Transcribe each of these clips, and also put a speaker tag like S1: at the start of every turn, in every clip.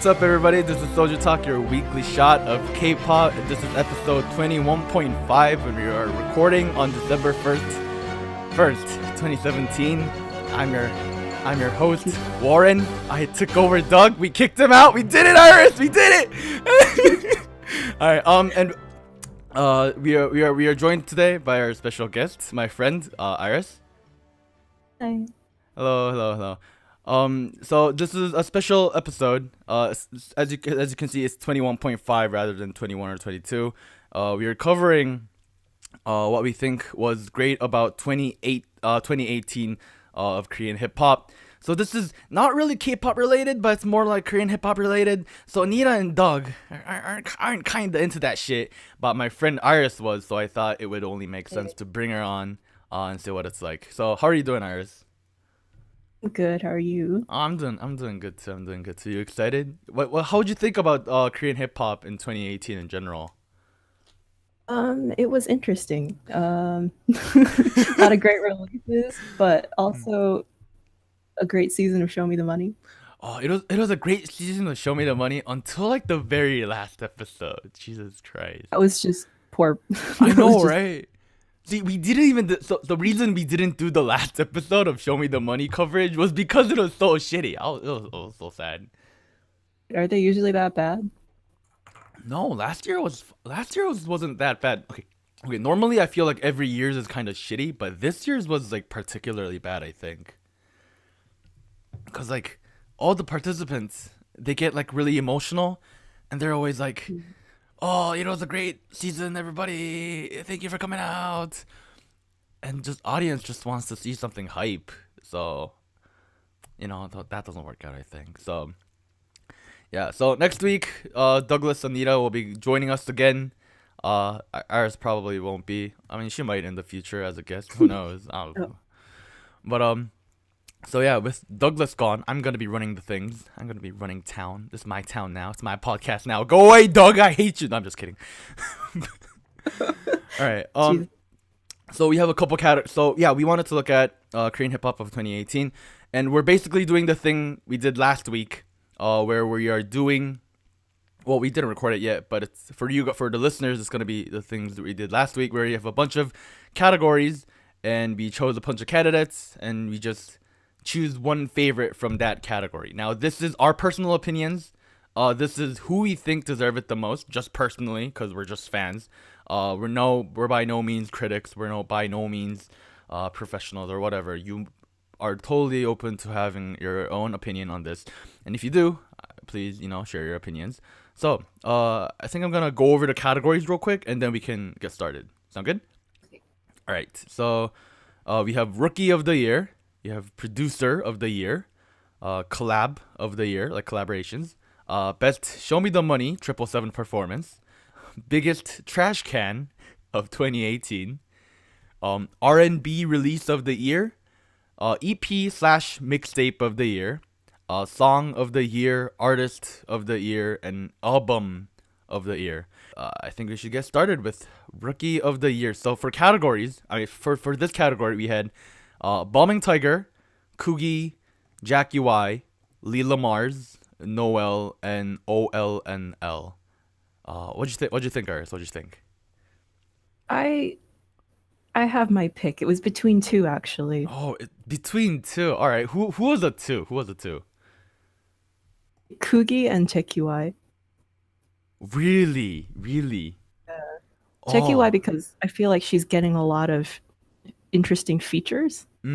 S1: what's up, everybody? This is Sojutalk, your weekly shot of K-pop. This is episode 21.5, and we are recording on December 1st, 2017. I'm your host, Warren. I took over Doug. We kicked him out. We did it, Iris. We did it. All right. We are joined today by our special guest, my friend, Iris.
S2: Hi.
S1: Hello. So this is a special episode. As you can see, it's 21.5 rather than 21 or 22. We are covering what we think was great about 2018 of Korean hip hop. So this is not really K-pop related, but it's more like Korean hip hop related. So Nita and Doug aren't kind of into that shit, but my friend Iris was. So I thought it would only make sense to bring her on and see what it's like. So how are you doing, Iris?
S2: Good. How are you?
S1: I'm doing good too. I'm doing good too. You excited? How would you think about Korean hip hop in 2018 in general?
S2: It was interesting. A lot of great releases, but also a great season of Show Me the Money.
S1: Oh, it was a great season of Show Me the Money until like the very last episode. Jesus Christ.
S2: That was just poor.
S1: I know, right? See, we didn't even. So the reason we didn't do the last episode of Show Me the Money coverage was because it was so shitty. It was so sad.
S2: Are they usually that bad?
S1: No, last year wasn't that bad. Okay. Normally I feel like every year's is kind of shitty, but this year's was like particularly bad. I think, cause like all the participants, they get like really emotional, and they're always like, "Oh, it was a great season, everybody. Thank you for coming out." And just audience just wants to see something hype. So, that doesn't work out, I think. So, yeah. So next week, Douglas and Anita will be joining us again. Iris probably won't be. I mean, she might in the future as a guest. Who knows? I don't know. But so yeah, with Douglas gone, I'm gonna be running the things. I'm gonna be running town. This is my town now. It's my podcast now. Go away, Doug. I hate you. No, I'm just kidding. All right. So we have a couple So yeah, we wanted to look at Korean hip hop of 2018, and we're basically doing the thing we did last week, where we are doing. Well, we didn't record it yet, but it's for the listeners. It's gonna be the things that we did last week, where you have a bunch of categories, and we chose a bunch of candidates, and we just choose one favorite from that category. Now, this is our personal opinions. This is who we think deserve it the most, just personally, because we're just fans. We're by no means critics. We're by no means professionals or whatever. You are totally open to having your own opinion on this, and if you do, please, share your opinions. So, I think I'm gonna go over the categories real quick, and then we can get started. Sound good? All right. So, we have Rookie of the Year. You have Producer of the Year, Collab of the Year, like collaborations, Best Show Me the Money 777 Performance, Biggest Trash Can of 2018, R&B Release of the Year, EP/Mixtape of the Year, Song of the Year, Artist of the Year, and Album of the Year. I think we should get started with Rookie of the Year. So for categories, for this category, we had Balming Tiger, Coogie, Jvcki Wai, Leellamarz, Noel, and OLNL. What'd you think, Iris? What'd you think?
S2: I have my pick. It was between two, actually.
S1: Oh, between two. All right. Who was the two?
S2: Coogie and Jvcki Wai.
S1: Really?
S2: Jvcki Wai, because I feel like she's getting a lot of interesting features. I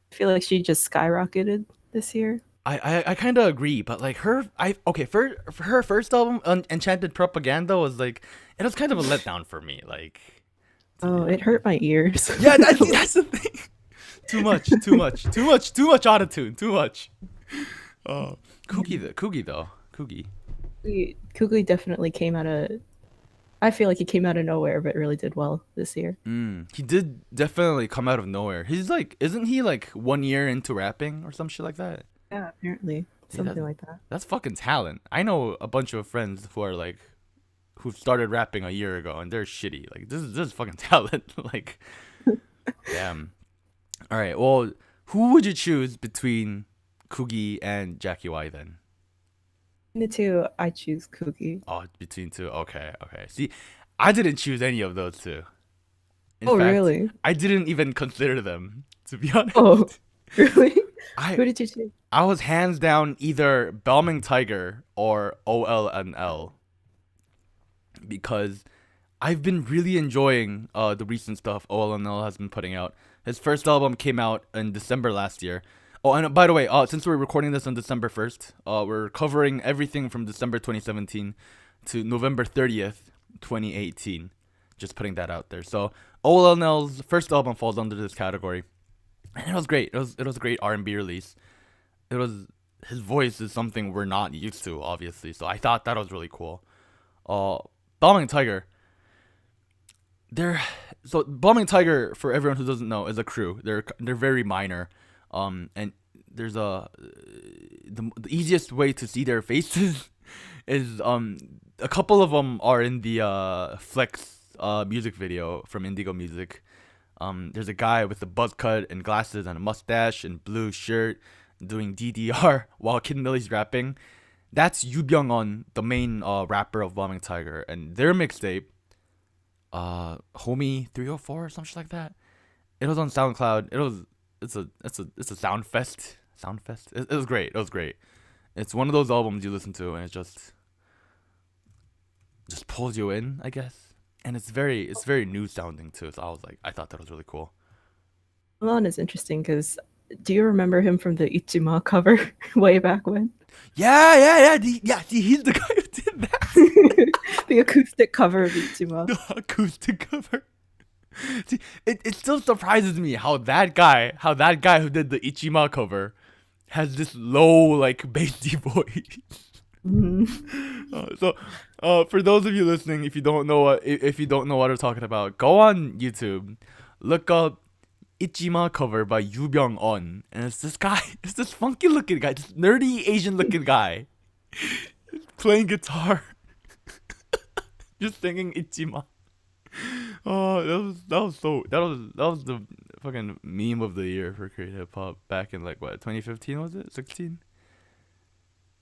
S2: feel like she just skyrocketed this year.
S1: I kind of agree, but like for her first album, Enchanted Propaganda, was like, it was kind of a letdown for me. Like,
S2: it hurt my ears.
S1: Yeah, that's the thing. Too much autotune. Too much. Oh, Coogie though.
S2: Coogie definitely came out of. I feel like he came out of nowhere, but really did well this year.
S1: He did definitely come out of nowhere. He's like, isn't he like 1 year into rapping or some shit like that?
S2: Yeah, apparently. Something like that.
S1: That's fucking talent. I know a bunch of friends who started rapping a year ago, and they're shitty. Like, this is fucking talent. Like, damn. All right. Well, who would you choose between Coogie and Jvcki Wai then?
S2: The two, I choose Coogie.
S1: Oh, between two. Okay, okay. See, I didn't choose any of those two. In
S2: Oh,
S1: fact,
S2: really?
S1: I didn't even consider them, to be
S2: Oh,
S1: honest.
S2: really?
S1: I
S2: Who did you choose?
S1: I was hands down either Balming Tiger or OLNL because I've been really enjoying the recent stuff OLNL has been putting out. His first album came out in December last year. Oh, and by the way, since we're recording this on December 1st, we're covering everything from December 2017 to November 30th, 2018. Just putting that out there. So OLNL's first album falls under this category, and it was great. It was a great R&B release. It was his voice is something we're not used to, obviously. So I thought that was really cool. Balming Tiger. Balming Tiger, for everyone who doesn't know, is a crew. They're very minor, and there's the easiest way to see their faces is a couple of them are in the Flex music video from Indigo Music. There's a guy with a buzz cut and glasses and a mustache and blue shirt doing DDR while Kid Milli's rapping. That's Yubyung-on, the main rapper of Balming Tiger, and their mixtape, Homie 304 or something like that. It was on SoundCloud. It's a sound fest. It was great. It was great. It's one of those albums you listen to and it just pulls you in, I guess. And it's very new sounding too. So I thought that was really cool.
S2: Milan is interesting because do you remember him from the Ichima cover way back when?
S1: Yeah. See, he's the guy who did that.
S2: The acoustic cover of Ichima.
S1: The acoustic cover. See, it still surprises me how that guy who did the Ichima cover has this low, like, bassy voice. For those of you listening, if you don't know what I'm talking about, go on YouTube, look up Ichima cover by Yubyung-on, and it's this funky looking guy, this nerdy Asian looking guy, playing guitar, just singing Ichima. Oh, that was the fucking meme of the year for Korean hip hop back in like what 2015 was it 16?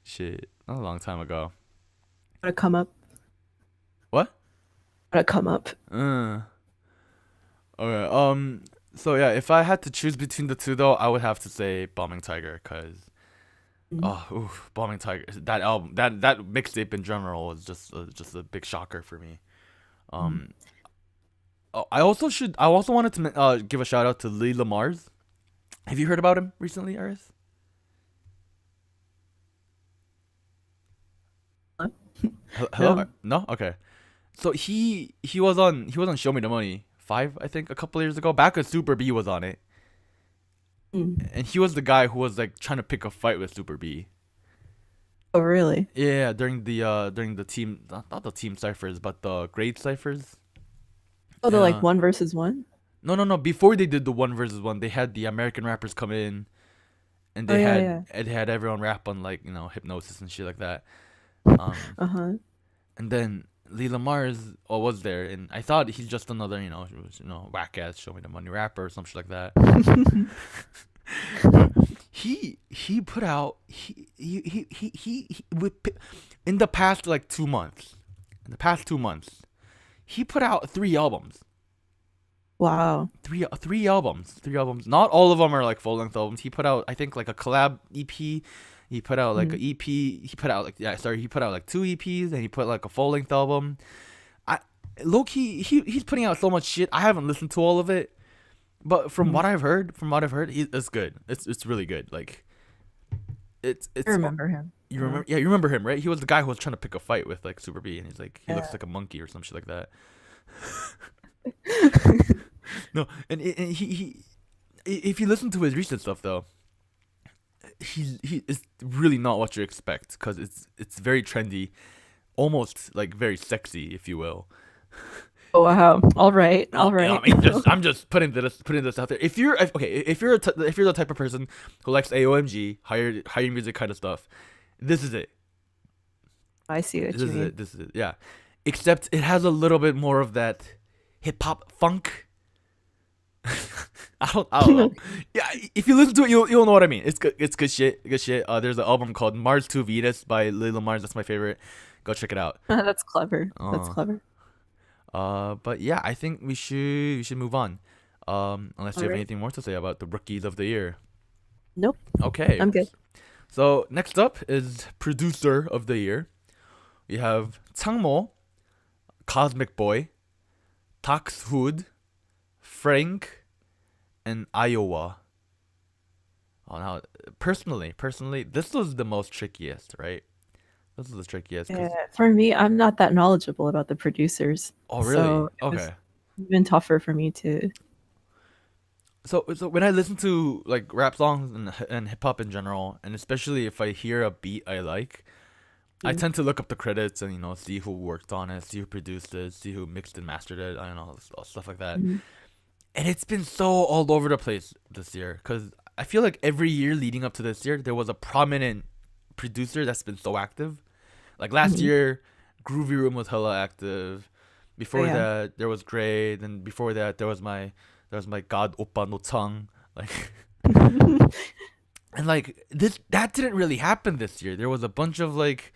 S1: Shit, not a long time ago.
S2: Gotta come up.
S1: What?
S2: Gotta come up.
S1: Okay. So yeah, if I had to choose between the two though, I would have to say Balming Tiger, cause Balming Tiger, that album, that mixtape in general was just a big shocker for me. I also wanted to give a shout out to Leellamarz. Have you heard about him recently, Aris? Hello? No? Okay. So he was on Show Me the Money 5, I think, a couple years ago. Back when Superbee was on it. And he was the guy who was like trying to pick a fight with Superbee.
S2: Oh really?
S1: Yeah, during the team, not the team ciphers, but the grade ciphers.
S2: Oh, the like 1v1?
S1: No. Before they did the 1v1, they had the American rappers come in, and they had everyone rap on like hypnosis and shit like that. And then Leellamarz was there, and I thought he's just another whack ass Show Me the Money rapper or something like that. he put out he in the past like 2 months. In the past 2 months, he put out 3 albums.
S2: Wow.
S1: Three albums. Not all of them are like full length albums. He put out, I think, like a collab EP. He put out like an EP. He put out like 2 EPs, and he put like a full length album. Low key, he's putting out so much shit. I haven't listened to all of it, but from what I've heard, it's good. It's really good. Like it's.
S2: I remember him.
S1: You remember? Yeah, you remember him, right? He was the guy who was trying to pick a fight with like Superbee, and he's like, he looks like a monkey or some shit like that. No, and he if you listen to his recent stuff though, he is really not what you expect, because it's very trendy, almost like very sexy, if you will.
S2: Oh wow! All right.
S1: I mean, I'm just putting this out there. If you're the type of person who likes AOMG, higher music kind of stuff, this is it.
S2: I see what you mean.
S1: This is it. Yeah, except it has a little bit more of that hip hop funk. I don't know. Yeah, if you listen to it, you'll know what I mean. It's good. It's good shit. Good shit. There's an album called Mars 2 Venus by Leellamarz. That's my favorite. Go check it out.
S2: That's clever. That's
S1: Uh,
S2: clever.
S1: but yeah, I think we should move on. Unless you
S2: All
S1: have
S2: right.
S1: anything more to say about the rookies of the year.
S2: Nope.
S1: Okay.
S2: I'm good.
S1: So next up is producer of the year. We have Changmo, Cosmic Boy, Dakshood, FRNK, and IOAH. Oh, now personally, this was the most trickiest, right? This is the trickiest.
S2: Yeah, for me, I'm not that knowledgeable about the producers.
S1: Oh, really?
S2: So it was
S1: Okay.
S2: even tougher for me to.
S1: So when I listen to like rap songs and hip hop in general, and especially if I hear a beat I like, I
S2: Mm.
S1: tend to look up the credits and see who worked on it, see who produced it, see who mixed and mastered it. I don't know, stuff like that.
S2: Mhm.
S1: And it's been so all over the place this year because I feel like every year leading up to this year, there was a prominent producer that's been so active. Like last
S2: Mhm.
S1: year, Groovy Room was hella active.
S2: Oh,
S1: Before
S2: yeah.
S1: that, there was Gray. Then before that, there was my God Oppa no Chang. Like and like that didn't really happen this year. There was a bunch of like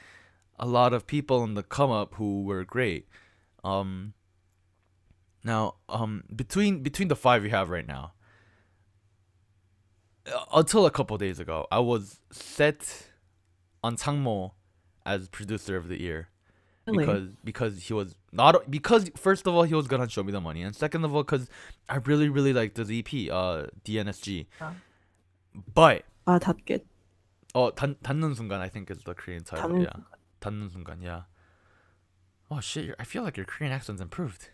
S1: a lot of people in the come up who were great. Um, Now, between the five we have right now, until a couple days ago, I was set on Changmo as producer of the year
S2: Really?
S1: because he was not because first of all he was gonna show me the money, and second of all because I really liked the EP DNSG.
S2: 아,
S1: But
S2: 닿게.
S1: 닿는 순간 I think is the Korean title.
S2: 닿는
S1: Yeah, 닿는 순간. Yeah. Oh shit! I feel like your Korean accent's improved.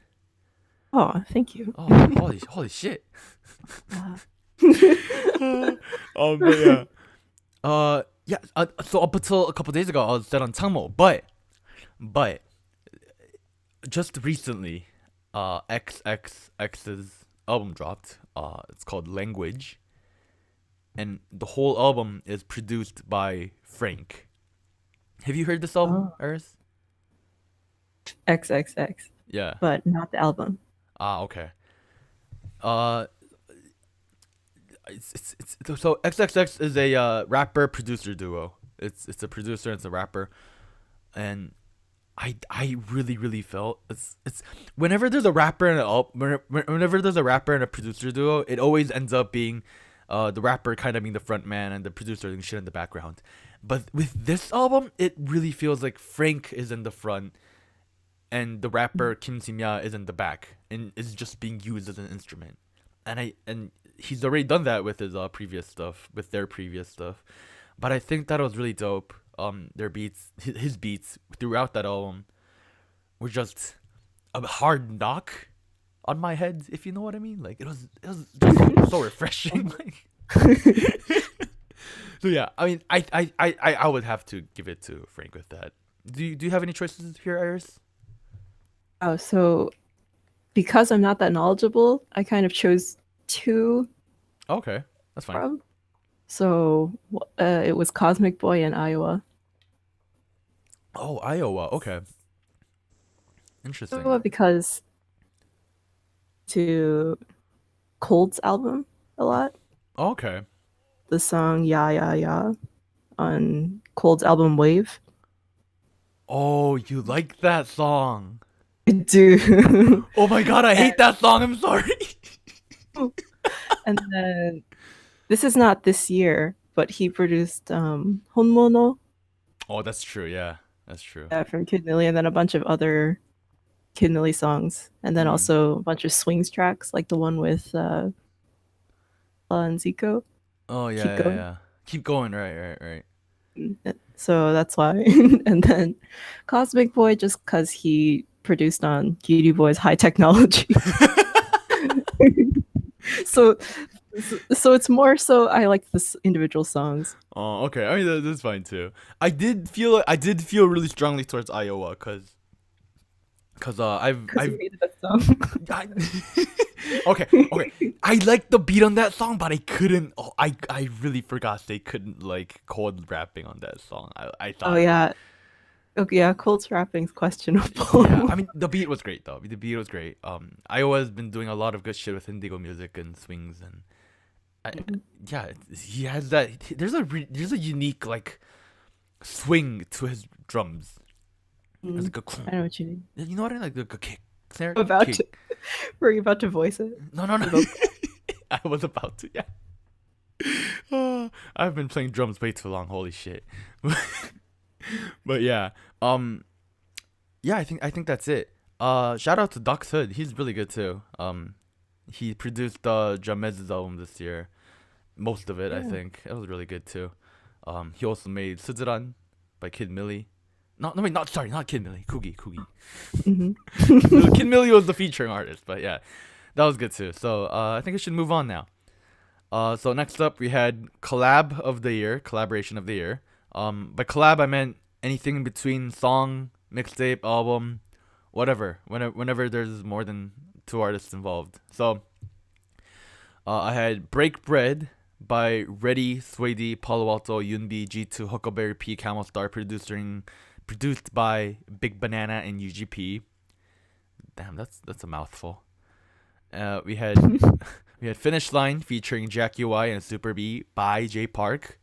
S2: Oh, thank you.
S1: Oh, holy shit.
S2: 아,
S1: But yeah. Yeah. So up until a couple days ago, I was set on Changmo, but just recently, XXX's album dropped. It's called Language, and the whole album is produced by FRNK. Have you heard this album,
S2: oh,
S1: Eris?
S2: XXX,
S1: Yeah.
S2: but not the album.
S1: Okay. Uh, so XXX is a rapper producer duo. It's a producer and it's a rapper, and I really felt it's whenever there's a rapper and whenever there's a rapper and a producer duo, it always ends up being the rapper kind of being the front man and the producer doing shit in the background. But with this album, it really feels like FRNK is in the front and the rapper Kim Simya is in the back and is just being used as an instrument. And he's already done that with his previous stuff, with their previous stuff. But I think that was really dope. Their beats, his beats throughout that album were just a hard knock on my head, if you know what I mean. Like it was just so refreshing. Like so yeah, I mean I would have to give it to FRNK with that. Do you have any choices here, Iris?
S2: Oh, so because I'm not that knowledgeable, I kind of chose two
S1: Okay, that's fine.
S2: from. So it was Cosmic Boy and Iowa.
S1: Oh, Iowa. Okay, interesting.
S2: Iowa because to Cold's album a lot.
S1: Okay.
S2: The song "Ya Ya Ya" on Cold's album Wave.
S1: Oh, you like that song?
S2: I do.
S1: Oh my god, I hate that song. I'm sorry.
S2: And then this is not this year, but he produced Honmono
S1: Oh, that's true. Yeah, that's true.
S2: from Kid Milli, and then a bunch of other Kid Milli songs, and then
S1: Mm.
S2: also a bunch of swings tracks, like the one with and Zico.
S1: Oh yeah,
S2: Keep
S1: yeah,
S2: going.
S1: yeah. Keep going. Right.
S2: So that's why. And then Cosmic Boy, just because he produced on Cutie Boy's High Technology. so so it's more so I like the individual songs.
S1: Oh, okay. I mean, that's fine too. I did feel really strongly towards Iowa because I've
S2: Because he
S1: I've
S2: made that song.
S1: I, okay, I liked the beat on that song, but I couldn't. Oh, I really forgot they couldn't like code rapping on that song. I
S2: Oh
S1: thought.
S2: yeah. Okay, yeah, Colt's rapping's questionable.
S1: Yeah, I mean the beat was great though. The beat was great. IOAH has been doing a lot of good shit with Indigo music and swings and I, yeah, he has that. There's a unique like swing to his drums. It's like
S2: I know what you mean.
S1: you know what I mean? Like a kick, snare,
S2: About
S1: kick.
S2: to, were you about to voice it?
S1: No. I was about to. Yeah. I've been playing drums way too long. Holy shit. But yeah. Yeah. I think that's it. Shout out to Dakshood. He's really good too. He produced Jamez's album this year. Most of it, I think. It was really good too. He also made Suzuran by Kid Milli. Not Kid Milli. Coogie. Kid Milli was the featuring artist, but yeah, that was good too. So I think I should move on now. So next up we had collaboration of the year. By collab I meant anything in between song, mixtape, album, whatever. Whenever there's more than two artists involved. So I had Break Bread by Reddy, Swady, Paloalto, YunB, G2, Huckleberry, P, Camo, Starr, produced by Big Banana and UGP. Damn, that's a mouthful. We had Finish Line featuring Jvcki Wai and Superbee by J Park.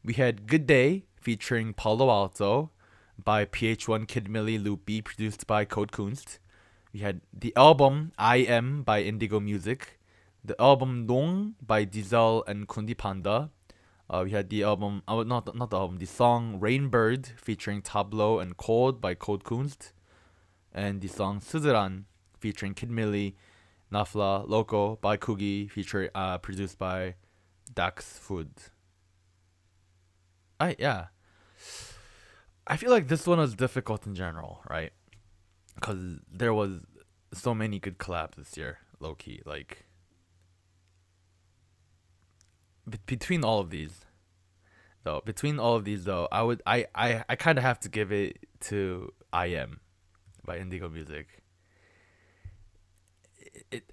S1: We had Good Day featuring Paloalto by PH1 Kid Milli Loopy, produced by Code Kunst. We had the album I Am by Indigo Music. The album Dong by Diesel and Kundi Panda. We had the album, not the album, the song Rainbird featuring Tableau and Cold by Code Kunst. And the song Suzuran featuring Kid Milli, Nafla, Loco by Coogie, produced by Dakshood. Yeah. I feel like this one was difficult in general, right? Because there was so many good collabs this year, low key. Like, between all of these, though, I kind of have to give it to I Am by Indigo Music.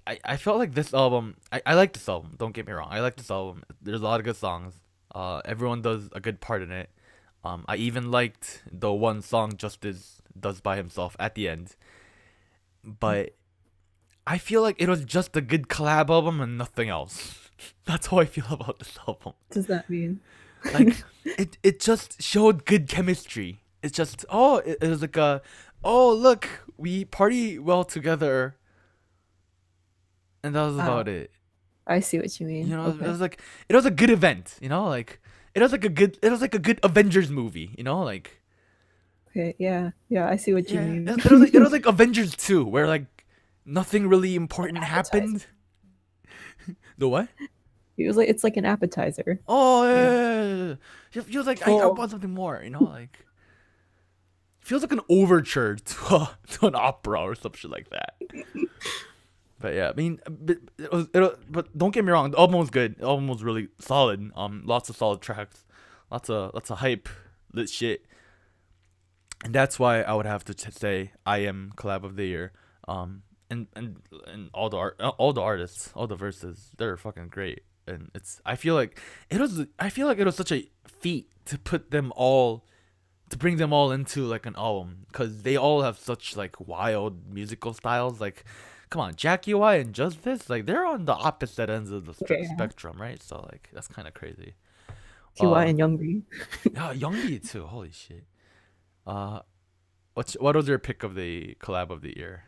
S1: I felt like this album. I like this album. Don't get me wrong. I like this album. There's a lot of good songs. Everyone does a good part in it. I even liked the one song Justice does by himself at the end. But I feel like it was just a good collab album and nothing else. That's how I feel about this album.
S2: What does that mean?
S1: Like it just showed good chemistry. It's just it was like look, we party well together. And that was about it.
S2: I see what you mean.
S1: You know,
S2: Okay.
S1: it was a good event, you know, like it was like a good Avengers movie, you know, like
S2: Okay, yeah, I see what you mean.
S1: it was like Avengers 2 where like nothing really important happened. The what?
S2: It was like it's like an appetizer.
S1: Oh yeah. It feels like I want something more, you know, like feels like an overture to an opera or some shit like that. But yeah, I mean, but don't get me wrong, the album was good. The album was really solid. Lots of solid tracks, lots of hype, lit shit, and that's why I would have to say I Am collab of the year. And all the artists, all the verses, they're fucking great. And I feel like it was such a feat to bring them all into like an album, because they all have such like wild musical styles. Like, come on, Jvcki Wai and Justice, like they're on the opposite ends of the spectrum, right? So like that's kind of crazy.
S2: TY and YunB.
S1: Yeah, YunB too. Holy shit. What was your pick of the collab of the year,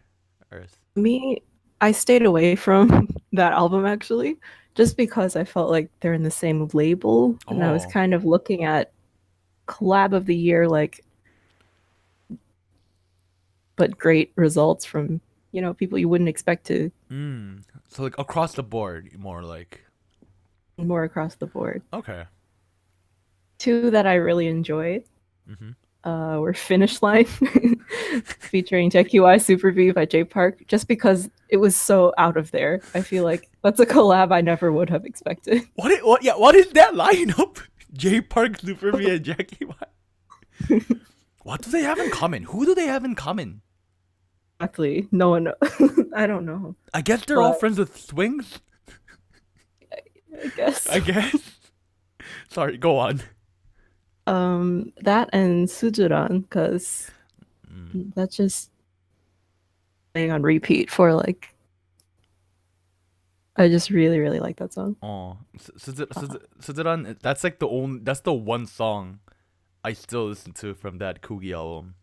S1: Earth?
S2: Me, I stayed away from that album actually, just because I felt like they're in the same label, and I was kind of looking at collab of the year, like, but great results from, you know, people you wouldn't expect to.
S1: So like across the board, more
S2: across the board.
S1: Okay.
S2: Two that I really enjoyed were Finish Line featuring Jvcki Wai, Superbee by J Park, just because it was so out of there. I feel like that's a collab I never would have expected.
S1: What is that lineup? J Park, Superbee, and Jvcki Wai. What do they have in common? Who do they have in common?
S2: Exactly. No one I don't know.
S1: I guess they're all friends with swings.
S2: I guess.
S1: Sorry, go on.
S2: That and Sujuran, because that's just playing on repeat for like. I just really, really like that song.
S1: Oh, Suzuran, that's like that's the one song I still listen to from that Coogie album.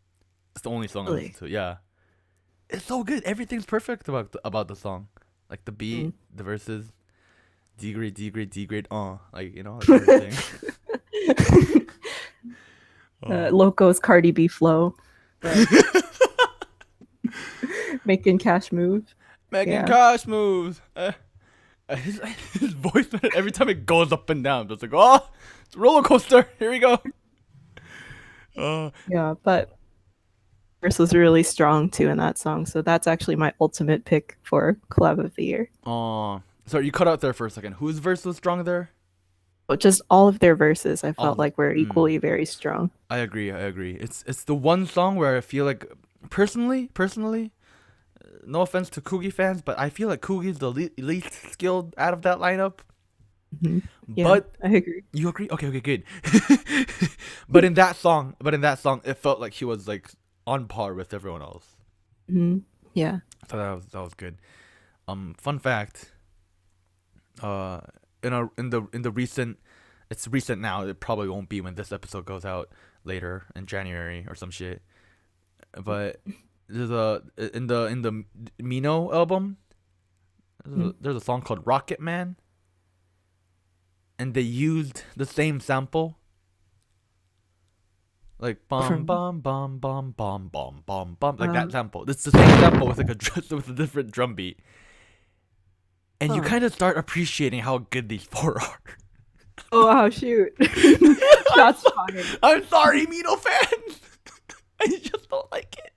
S1: It's the only song I
S2: Really?
S1: listen to. Yeah, it's so good. Everything's perfect about the song, like the beat, the verses, D grade, D grade, D grade. Like like everything.
S2: Loco's Cardi B flow. Making cash moves.
S1: Making cash moves. His voice every time it goes up and down, it's like, oh, it's a roller coaster. Here we go.
S2: Yeah, but verse was really strong too in that song, so that's actually my ultimate pick for collab of the year.
S1: Sorry, you cut out there for a second. Whose verse was strong there?
S2: But just all of their verses, I felt like were equally very strong.
S1: I agree. It's the one song where I feel like personally, no offense to Coogie fans, but I feel like Coogie's the least skilled out of that lineup.
S2: Yeah,
S1: but
S2: I agree.
S1: You agree? Okay, good. but in that song, it felt like he was like on par with everyone else.
S2: Yeah.
S1: So that was good. Fun fact. In the recent, it's recent now. It probably won't be when this episode goes out later in January or some shit. But there's in the Mino album. There's a song called Rocket Man. And they used the same sample. Like bum bum bum bum bum bum bum bum, like that sample. It's the same sample with like with a different drum beat. And you kind of start appreciating how good these four are.
S2: Oh wow, shoot. That's fine.
S1: I'm sorry, Mino fans. I just don't like it.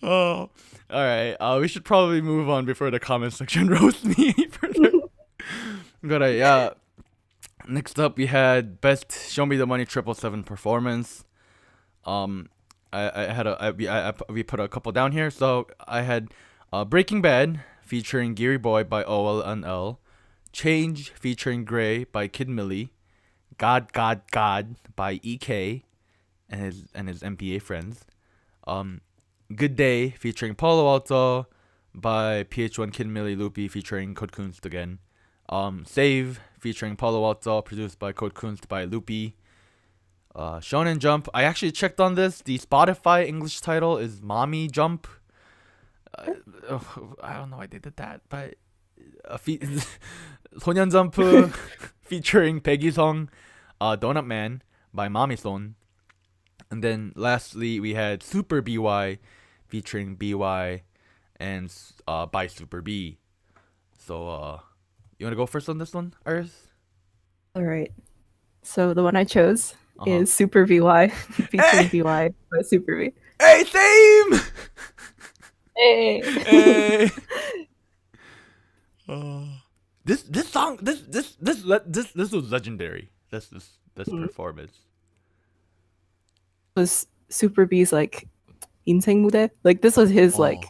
S1: Oh, all right. We should probably move on before the comment section roasts me further. But next up we had best Show Me the Money 777 performance. We put a couple down here. So I had Breaking Bad featuring Geary Boy by OLNL, Change featuring Gray by Kid Milli, God by EK and his MPA friends, Good Day featuring Paloalto by PH1 Kid Milli, Loopy featuring Code Kunst again, Save featuring Paloalto, produced by Code Kunst by Loopy. Shonen Jump, I actually checked on this. The Spotify English title is Mommy Jump. I don't know why they did that, but Sonyeon Jump featuring Peggy Song, Donut Man by Mami Son. And then lastly we had Superbee featuring BY and by Superbee. So you wanna go first on this one, Iris?
S2: Alright. So the one I chose is Superbee featuring BY by Superbee.
S1: Hey, same!
S2: Hey.
S1: This song this was legendary. This performance
S2: Was Superbee's like 인생 무대? Like this was his like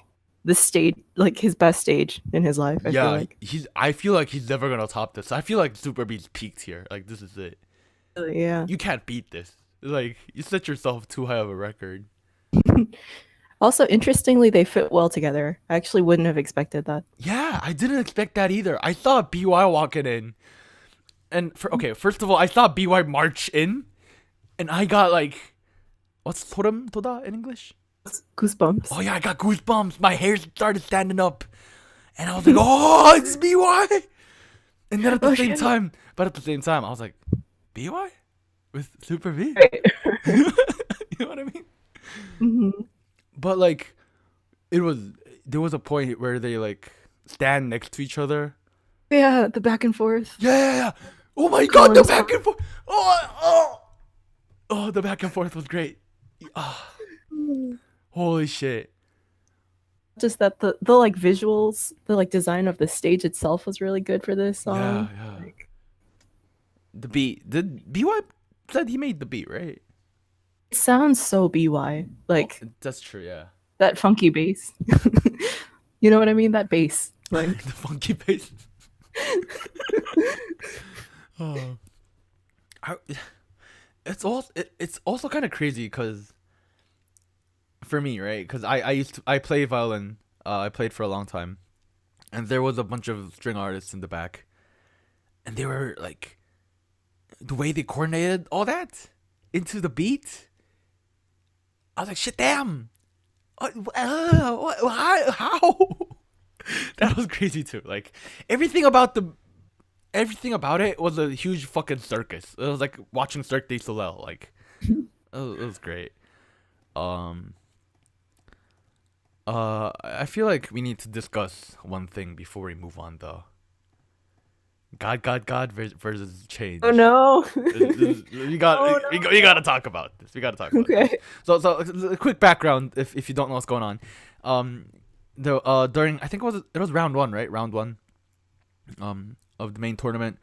S2: the stage, like his best stage in his life.
S1: I feel like he's never gonna top this. I feel like Superbee's peaked here. Like this is it.
S2: Yeah.
S1: You can't beat this. Like you set yourself too high of a record.
S2: Also, interestingly, they fit well together. I actually wouldn't have expected that.
S1: Yeah, I didn't expect that either. I saw BY walking in. And first of all, I saw BY march in. And I got like, what's 소름 돋아 in English?
S2: Goosebumps.
S1: Oh yeah, I got goosebumps. My hair started standing up. And I was like, oh, it's BY. And then at the same time, I was like, BY? With Superbee?
S2: Right.
S1: You know what I mean?
S2: Mm-hmm.
S1: But like, there was a point where they like stand next to each other.
S2: Yeah, the back and forth.
S1: Yeah. Oh my god, the back and forth. Oh, the back and forth was great. Holy shit.
S2: Just that the like visuals, the like design of the stage itself was really good for this song.
S1: Yeah. Like, the beat. Did BY said he made the beat, right?
S2: It sounds so BY. Like
S1: that's true, yeah.
S2: That funky bass. You know what I mean? That bass. Like
S1: the funky bass. it's also kind of crazy because for me, right? Because I play violin. I played for a long time, and there was a bunch of string artists in the back, and they were like, the way they coordinated all that into the beat. I was like, shit, damn. How? That was crazy too. Like everything about it was a huge fucking circus. It was like watching Cirque du Soleil. Like it was great. I feel like we need to discuss one thing before we move on, though. God versus change.
S2: Oh no.
S1: We gotta talk about this. We gotta talk about this.
S2: Okay.
S1: So a quick background if you don't know what's going on. During I think it was round one, right? Round one. Of the main tournament.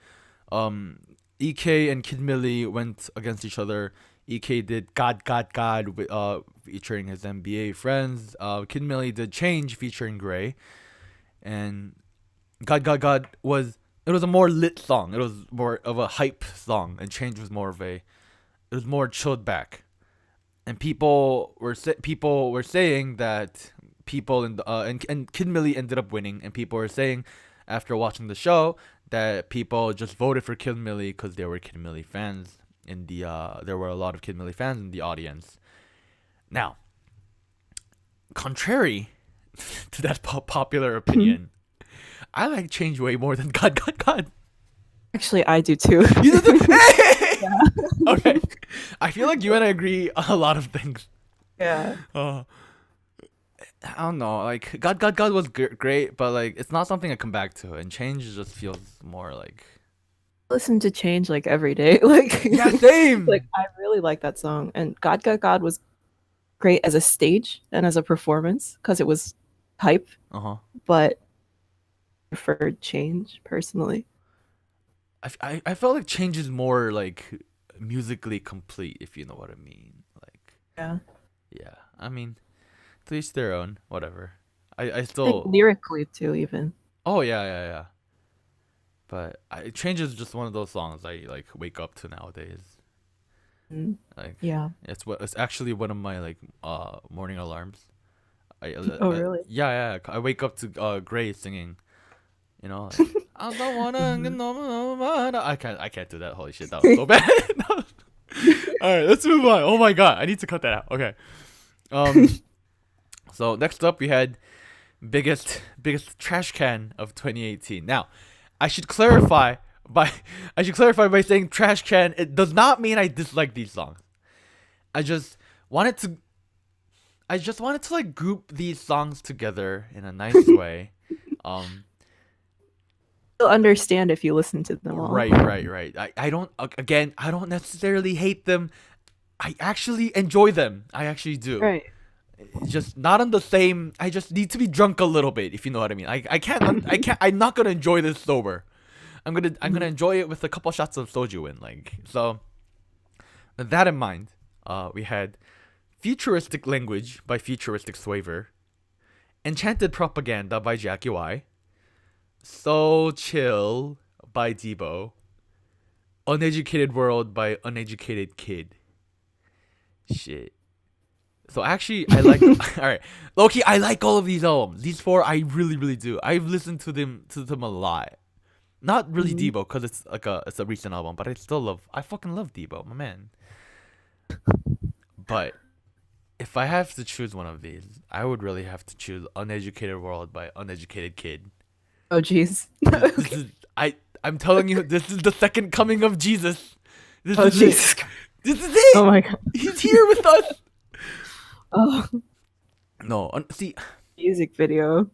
S1: EK and Kid Milli went against each other. EK did God featuring his NBA friends. Kid Milli did Change featuring Gray. And God was a more lit song. It was more of a hype song, and Change was more chilled back. And people were saying that people in the and Kid Milli ended up winning, and people were saying after watching the show that people just voted for Kid Milli because they were Kid Milli fans. There were a lot of Kid Milli fans in the audience. Now, contrary to that popular opinion, I like Change way more than God.
S2: Actually, I do too.
S1: You do too? Hey! Yeah. Okay. I feel like you and I agree on a lot of things.
S2: Yeah.
S1: I don't know. Like God was great, but like it's not something I come back to. And Change just feels more like.
S2: Listen to Change like every day. Like
S1: yeah, same.
S2: Like I really like that song, and God was great as a stage and as a performance because it was hype. But I preferred Change personally.
S1: I felt like Change is more like musically complete, if you know what I mean. Like yeah. I mean, to each their own. Whatever. I still
S2: like lyrically too, even.
S1: Oh yeah. But Change is just one of those songs I like wake up to nowadays. Like
S2: yeah,
S1: it's actually one of my like morning alarms.
S2: Really?
S1: Yeah. I wake up to Gray singing. You know, like, I don't wanna. I can't do that. Holy shit, that was so bad. All right, let's move on. Oh my god, I need to cut that out. Okay. So next up we had biggest trash can of 2018. Now, I should clarify by saying trash can. It does not mean I dislike these songs. I just wanted to like group these songs together in a nice way.
S2: You'll understand if you listen to them all.
S1: Right. I don't necessarily hate them. I actually enjoy them. I actually do.
S2: Right.
S1: Just not on the same. I just need to be drunk a little bit, if you know what I mean. I can't. I'm not gonna enjoy this sober. I'm gonna enjoy it with a couple shots of soju in. Like so. With that in mind, we had Futuristic Language by Futuristic Swaver, Enchanted Propaganda by Jvcki Wai, So Chill by Debo, Uneducated World by Uneducated Kid. Shit. So actually, I like. All right, low-key, I like all of these albums. These four, I really do. I've listened to them a lot. Not really Debo, because it's a recent album, but I fucking love Debo, my man. But if I have to choose one of these, I would really have to choose Uneducated World by Uneducated Kid.
S2: Oh jeez.
S1: I'm telling you, this is the second coming of Jesus. This is it.
S2: Oh my god.
S1: He's here with us.
S2: Oh.
S1: No, see.
S2: Music video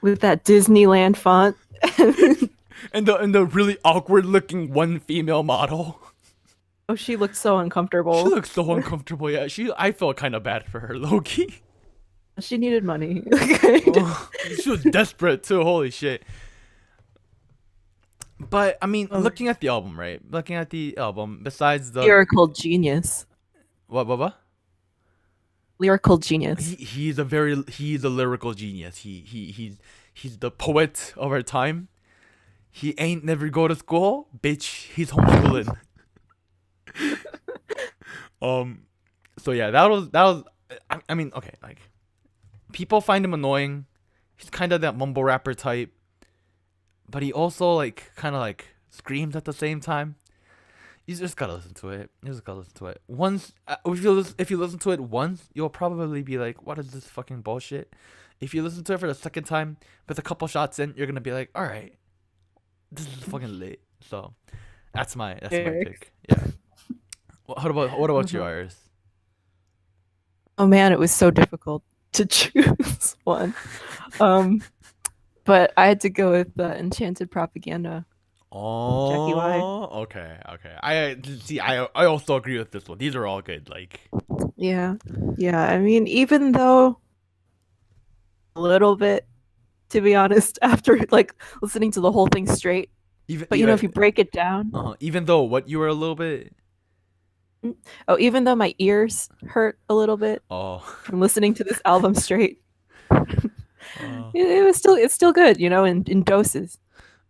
S2: with that Disneyland font.
S1: and the really awkward looking one female model.
S2: Oh, she looked so uncomfortable.
S1: She looked so uncomfortable. Yeah, I felt kind of bad for her, low-key.
S2: She needed money.
S1: She was desperate too. Holy shit. But I mean, looking at the album, right? Looking at the album, besides the
S2: lyrical genius.
S1: What?
S2: Lyrical genius.
S1: He's a lyrical genius. He's the poet of our time. He ain't never go to school, bitch. He's homeschooling. So yeah, that was. I mean, okay, like people find him annoying. He's kind of that mumble rapper type, but he also like kind of like screams at the same time. You just gotta listen to it. You just gotta listen to it. Once, if you listen to it once, you'll probably be like, "What is this fucking bullshit?" If you listen to it for the second time, with a couple shots in, you're gonna be like, "All right, this is fucking lit." So, that's my pick. Yeah. What about you,
S2: Uh-huh.
S1: Iris?
S2: Oh man, it was so difficult to choose one. Um, but I had to go with the Enchanted Propaganda, Jvcki Wai.
S1: Oh, okay, okay. I see. I also agree with this one. These are all good. Like,
S2: Yeah, yeah. I mean, even though a little bit, to be honest, after like listening to the whole thing straight.
S1: even
S2: But if you break it down,
S1: even though what you were a little bit.
S2: oh, even though my ears hurt a little bit
S1: Oh.
S2: from listening to this album straight,
S1: uh,
S2: it's still good, in doses.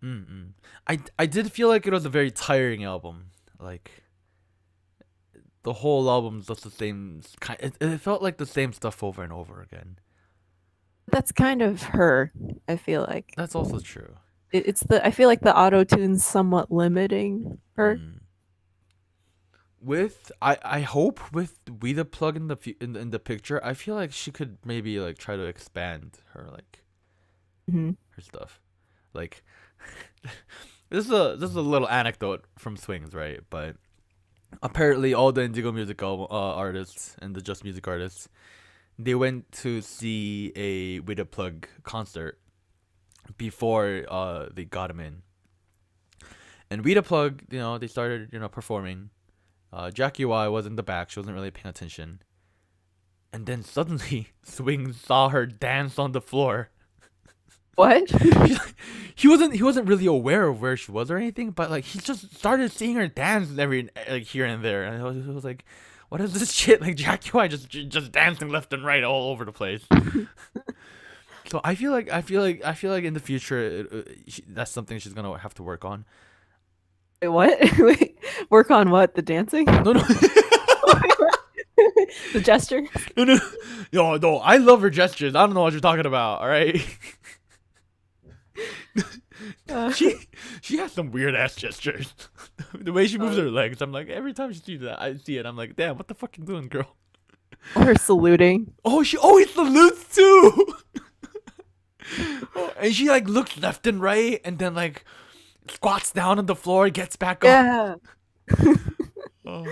S1: mm-mm. I did feel like it was a very tiring album. Like the whole album's just the same kind. It felt like the same stuff over and over again.
S2: That's kind of her. I feel like
S1: That's also true.
S2: it's the. I feel like the auto tune's somewhat limiting her.
S1: Mm. With I hope with We the Plug in the picture, I feel like she could maybe like try to expand her like
S2: Mm-hmm.
S1: her stuff. Like this is a little anecdote from Swings, right? But apparently all the Indigo music artists and the Just Music artists, they went to see a With a Plug concert before they got him in. And With a Plug, they started performing. Jvcki Wai was in the back. She wasn't really paying attention. And then suddenly, Swing saw her dance on the floor.
S2: What?
S1: He wasn't really aware of where she was or anything, but like he just started seeing her dance every like here and there, and it was like, what is this shit? Like Jvcki Wai just dancing left and right all over the place. So I feel like in the future that's something she's gonna have to work on.
S2: Wait, what? Wait, work on what? The dancing?
S1: No, no.
S2: The gesture?
S1: No, no, no. I love her gestures. I don't know what you're talking about. All right. She has some weird ass gestures. The way she moves her legs, I'm like every time she sees that, I see it. I'm like, damn, what the fuck you doing, girl?
S2: Or saluting.
S1: Oh, he salutes too. And she like looks left and right, and then like squats down on the floor, gets back up.
S2: Yeah.
S1: Oh.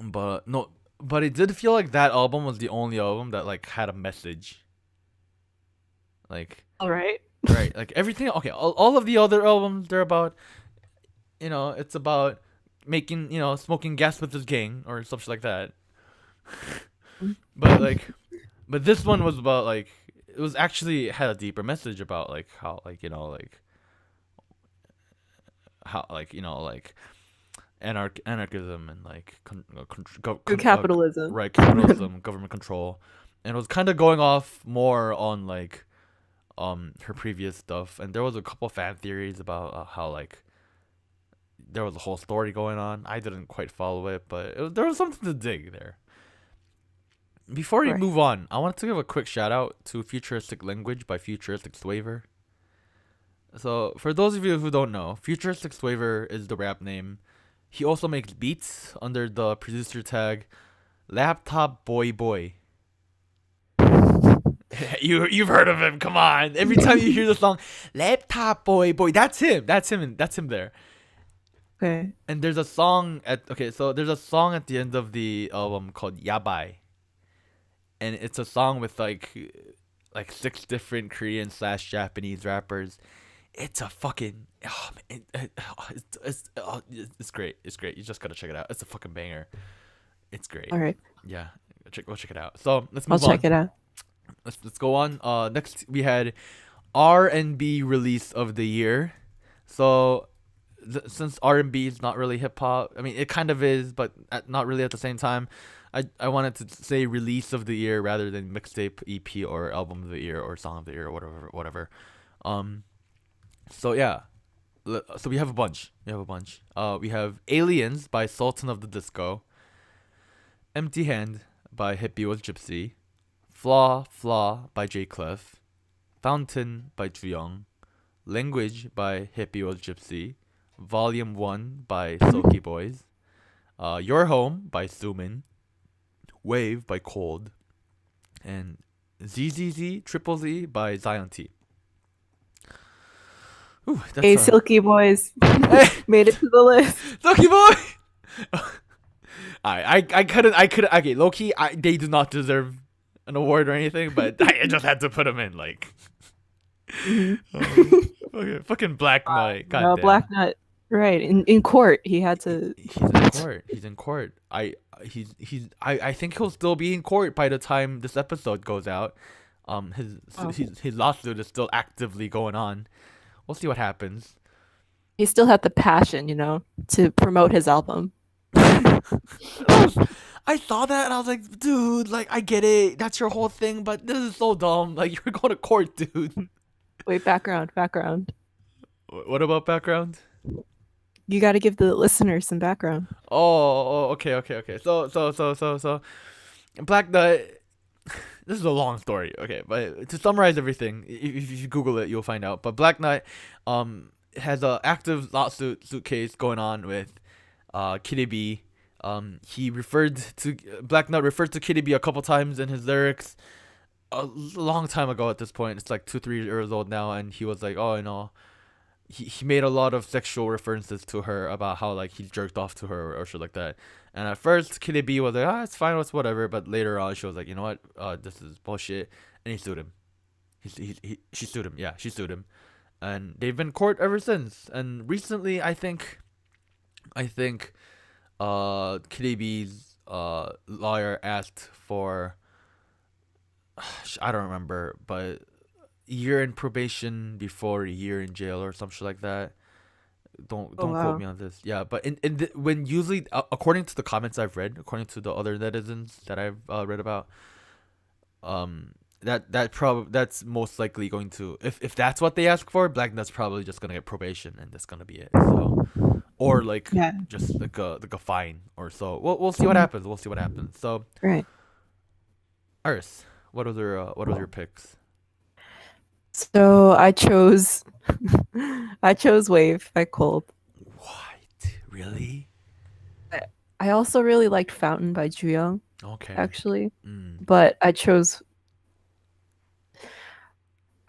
S1: But no, but it did feel like that album was the only album that like had a message. Like,
S2: All right.
S1: right, like everything. Okay, all of the other albums, they're about, it's about making, smoking gas with his gang or stuff like that. But this one was about like it was actually had a deeper message about like how like how like anarchism and like
S2: Capitalism.
S1: right, capitalism, government control, and it was kind of going off more on like her previous stuff, and there was a couple fan theories about how like there was a whole story going on. I didn't quite follow it, but there was something to dig there. Before we move on, I want to give a quick shout out to Futuristic Language by Futuristic Swaver. So, for those of you who don't know, Futuristic Swaver is the rap name. He also makes beats under the producer tag Laptop Boy Boy. You've heard of him, come on. Every time you hear the song Laptop Boy Boy, that's him. That's him there.
S2: Okay.
S1: And there's a song at the end of the album called Yabai. And it's a song with like 6 different Korean / Japanese rappers. It's a fucking it's great. It's great. You just gotta check it out. It's a fucking banger. It's great.
S2: All right.
S1: Yeah, go check it out. So let's move
S2: I'll
S1: on.
S2: check it out.
S1: Let's go on. Next we had R&B release of the year. So since R&B is not really hip hop, I mean it kind of is, but not really at the same time. I wanted to say release of the year rather than mixtape, EP, or album of the year, or song of the year, or whatever. So yeah, so we have a bunch. We have Aliens by Sultan of the Disco. Empty Hand by Hippie Was Gypsy, Flaw Flaw by J Clef, Fountain by Juyong, Language by Hippie Was Gypsy, Volume 1 by Silky Boys, Your Home by Sumin, Wave by Cold, and ZZZ Triple Z by Zion T. Ooh, that's
S2: Hey, Silky Boys
S1: Hey,
S2: made it to the list.
S1: Silky Boy! I couldn't, okay, low key, they do not deserve an award or anything, but I just had to put them in, like. Okay, fucking Black Knight. God
S2: No,
S1: damn.
S2: Black Nut. Right. In court, he had to.
S1: He's in court. He's in court. I think he'll still be in court by the time this episode goes out. His lawsuit is still actively going on. We'll see what happens.
S2: He still had the passion, to promote his album.
S1: I saw that and I was like, dude, like I get it. That's your whole thing, but this is so dumb. Like you're going to court, dude.
S2: Wait, background.
S1: What about background?
S2: You got to give the listeners some background.
S1: Okay. So, Black Nut. This is a long story, okay, but to summarize everything, if you Google it, you'll find out. But Black Knight, has a active lawsuit case going on with, Kitty B. He referred to Black Knight referred to Kitty B a couple times in his lyrics, a long time ago. At this point, it's like 2-3 years old now, and he was like, oh, he made a lot of sexual references to her about how like he jerked off to her or shit like that. And at first, Kitty B was like, it's fine, it's whatever. But later on, she was like, you know what, this is bullshit, and he sued him. She sued him. Yeah, she sued him, and they've been in court ever since. And recently, I think, Kitty B's lawyer asked for, I don't remember, but a year in probation before a year in jail or some shit like that. Don't quote me on this. Yeah, but when usually, according to the comments I've read, according to the other netizens that I've read about, that's most likely going to, if that's what they ask for, Black Nut's probably just gonna get probation and that's gonna be it. So, or like just like a fine or so. We'll see what happens. We'll see what happens. So
S2: Right.
S1: Urs, what was your picks?
S2: So I chose Wave by Cold.
S1: What? Really?
S2: I also really liked Fountain by Juyong,
S1: Okay.
S2: actually. But I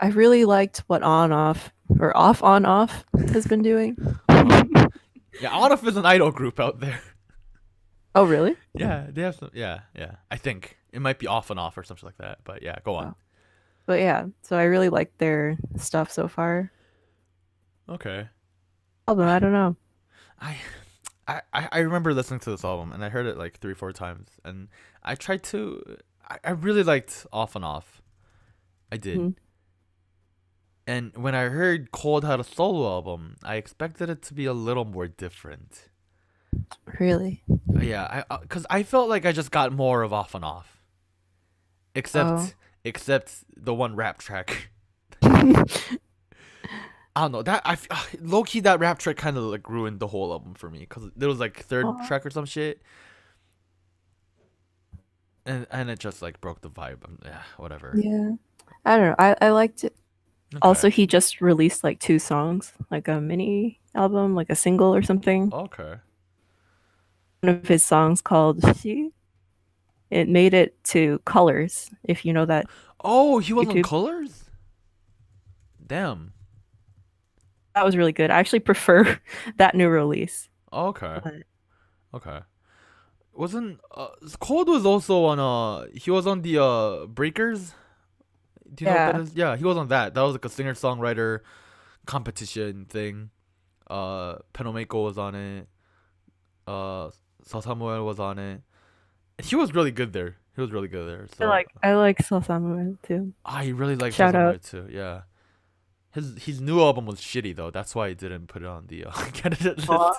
S2: really liked what On Off or Off On Off has been doing.
S1: Yeah, On Off is an idol group out there.
S2: Oh, really?
S1: Yeah, they have some. Yeah. I think it might be Off and Off or something like that. But yeah, go on.
S2: Oh. But yeah, so I really liked their stuff so far.
S1: Okay.
S2: Although I don't know.
S1: I remember listening to this album and I heard it like 3-4 times and I tried to. I really liked Off and Off. I did.
S2: Mhm.
S1: And when I heard Cold had a solo album, I expected it to be a little more different.
S2: Really?
S1: Yeah, because I felt like I just got more of Off and Off, except the one rap track. I don't know that low key that rap track kind of like ruined the whole album for me because there was like third track or some shit, and it just like broke the vibe. Yeah, whatever.
S2: Yeah, I don't know. I liked it.
S1: Okay.
S2: Also, he just released like 2 songs, like a mini album, like a single or something.
S1: Okay.
S2: One of his songs called "She," it made it to Colors, if you know that.
S1: Oh, he was on
S2: YouTube.
S1: Colors? Damn.
S2: That was really good. I actually prefer that new release.
S1: Okay.
S2: But
S1: Okay. Wasn't Cold was also on he was on the Breakers? Do you know what that is? Yeah, he was on that. That was like a singer-songwriter competition thing. Penomeko was on it. Sasamuel was on it. He was really good there. So
S2: I like Sasamu too.
S1: I really like
S2: Shout
S1: Sasamuel
S2: out.
S1: too. Yeah. His new album was shitty though. That's why I didn't put it on the candidate list.
S2: Aw.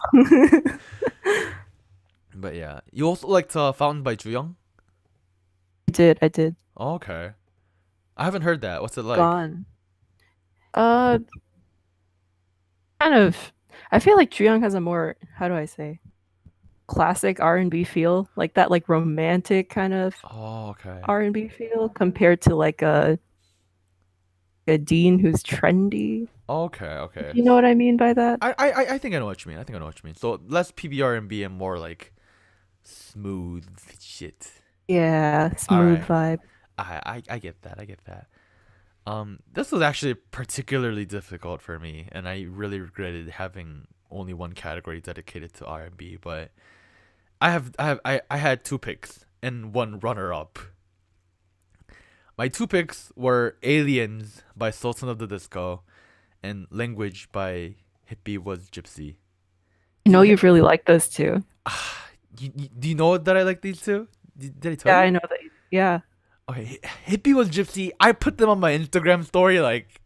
S1: But yeah, you also liked Fountain by Juyong?
S2: I did.
S1: Oh, okay. I haven't heard that. What's it like?
S2: Gone. Kind of. I feel like Juyong has a more, how do I say, classic R&B feel, like that like romantic kind of
S1: Oh, okay.
S2: R&B feel compared to like a Dean who's trendy.
S1: Okay,
S2: If
S1: okay.
S2: you know what I mean by that?
S1: I think I know what you mean. I think I know what you mean. So less PBR and B and more like smooth shit.
S2: Yeah,
S1: All
S2: smooth
S1: right.
S2: vibe.
S1: I get that. I get that. This was actually particularly difficult for me, and I really regretted having only one category dedicated to R&B. But I had two picks and one runner up. My two picks were Aliens by Sultan of the Disco and Language by Hippie Was Gypsy.
S2: I
S1: Do
S2: know
S1: you,
S2: you've really liked those two.
S1: do you know that I like these two? Did I tell
S2: Yeah, I
S1: you?
S2: know that. Yeah,
S1: Okay, Hippie Was Gypsy. I put them on my Instagram story like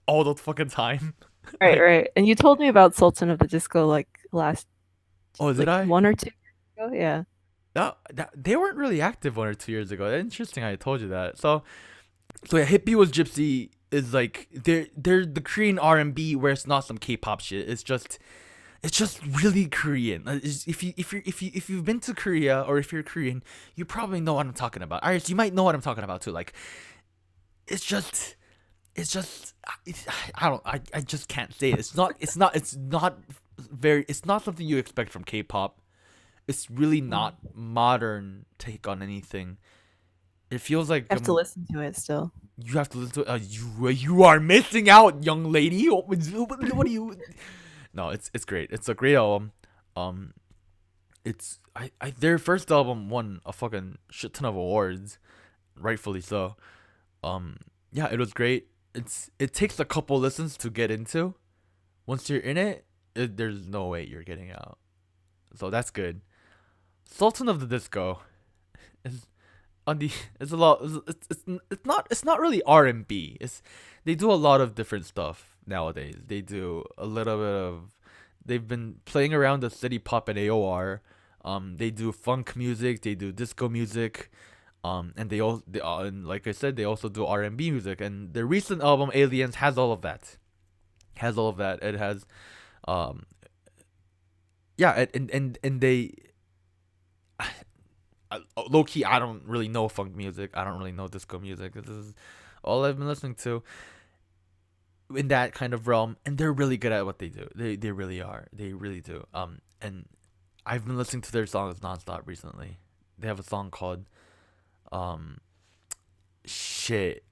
S1: all the fucking time.
S2: right,
S1: Like,
S2: right. And you told me about Sultan of the Disco like last,
S1: oh, did
S2: like
S1: I?
S2: 1 or 2 years ago. Yeah.
S1: They weren't really active 1 or 2 years ago. That's interesting. I told you that. So yeah, Hippie Was Gypsy is like they're the Korean R&B where it's not some K-pop shit. It's just really Korean. If you've been to Korea or if you're Korean, you probably know what I'm talking about. Iris, you might know what I'm talking about too. Like it's just I just can't say it. It's not something you expect from K-pop. It's really
S2: Mm.
S1: not modern take on anything. It feels like
S2: I have to listen to it still.
S1: you have to listen to you are missing out, young lady. What do you? No, it's great. It's a great album. Um, it's I their first album won a fucking shit ton of awards, rightfully so. Um, yeah, it was great. It takes a couple listens to get into. Once you're in there's no way you're getting out. So that's good. Sultan of the Disco is on the it's a lot it's not really R&B. It's they do a lot of different stuff nowadays. They do a little bit of they've been playing around the city pop and AOR. They do funk music, they do disco music. And and like I said, they also do R&B music. And their recent album Aliens has all of that. Has all of that. It has um yeah, and they low key, I don't really know funk music. I don't really know disco music. This is all I've been listening to in that kind of realm, and they're really good at what they do. They really are. They really do. And I've been listening to their songs nonstop recently. They have a song called shit.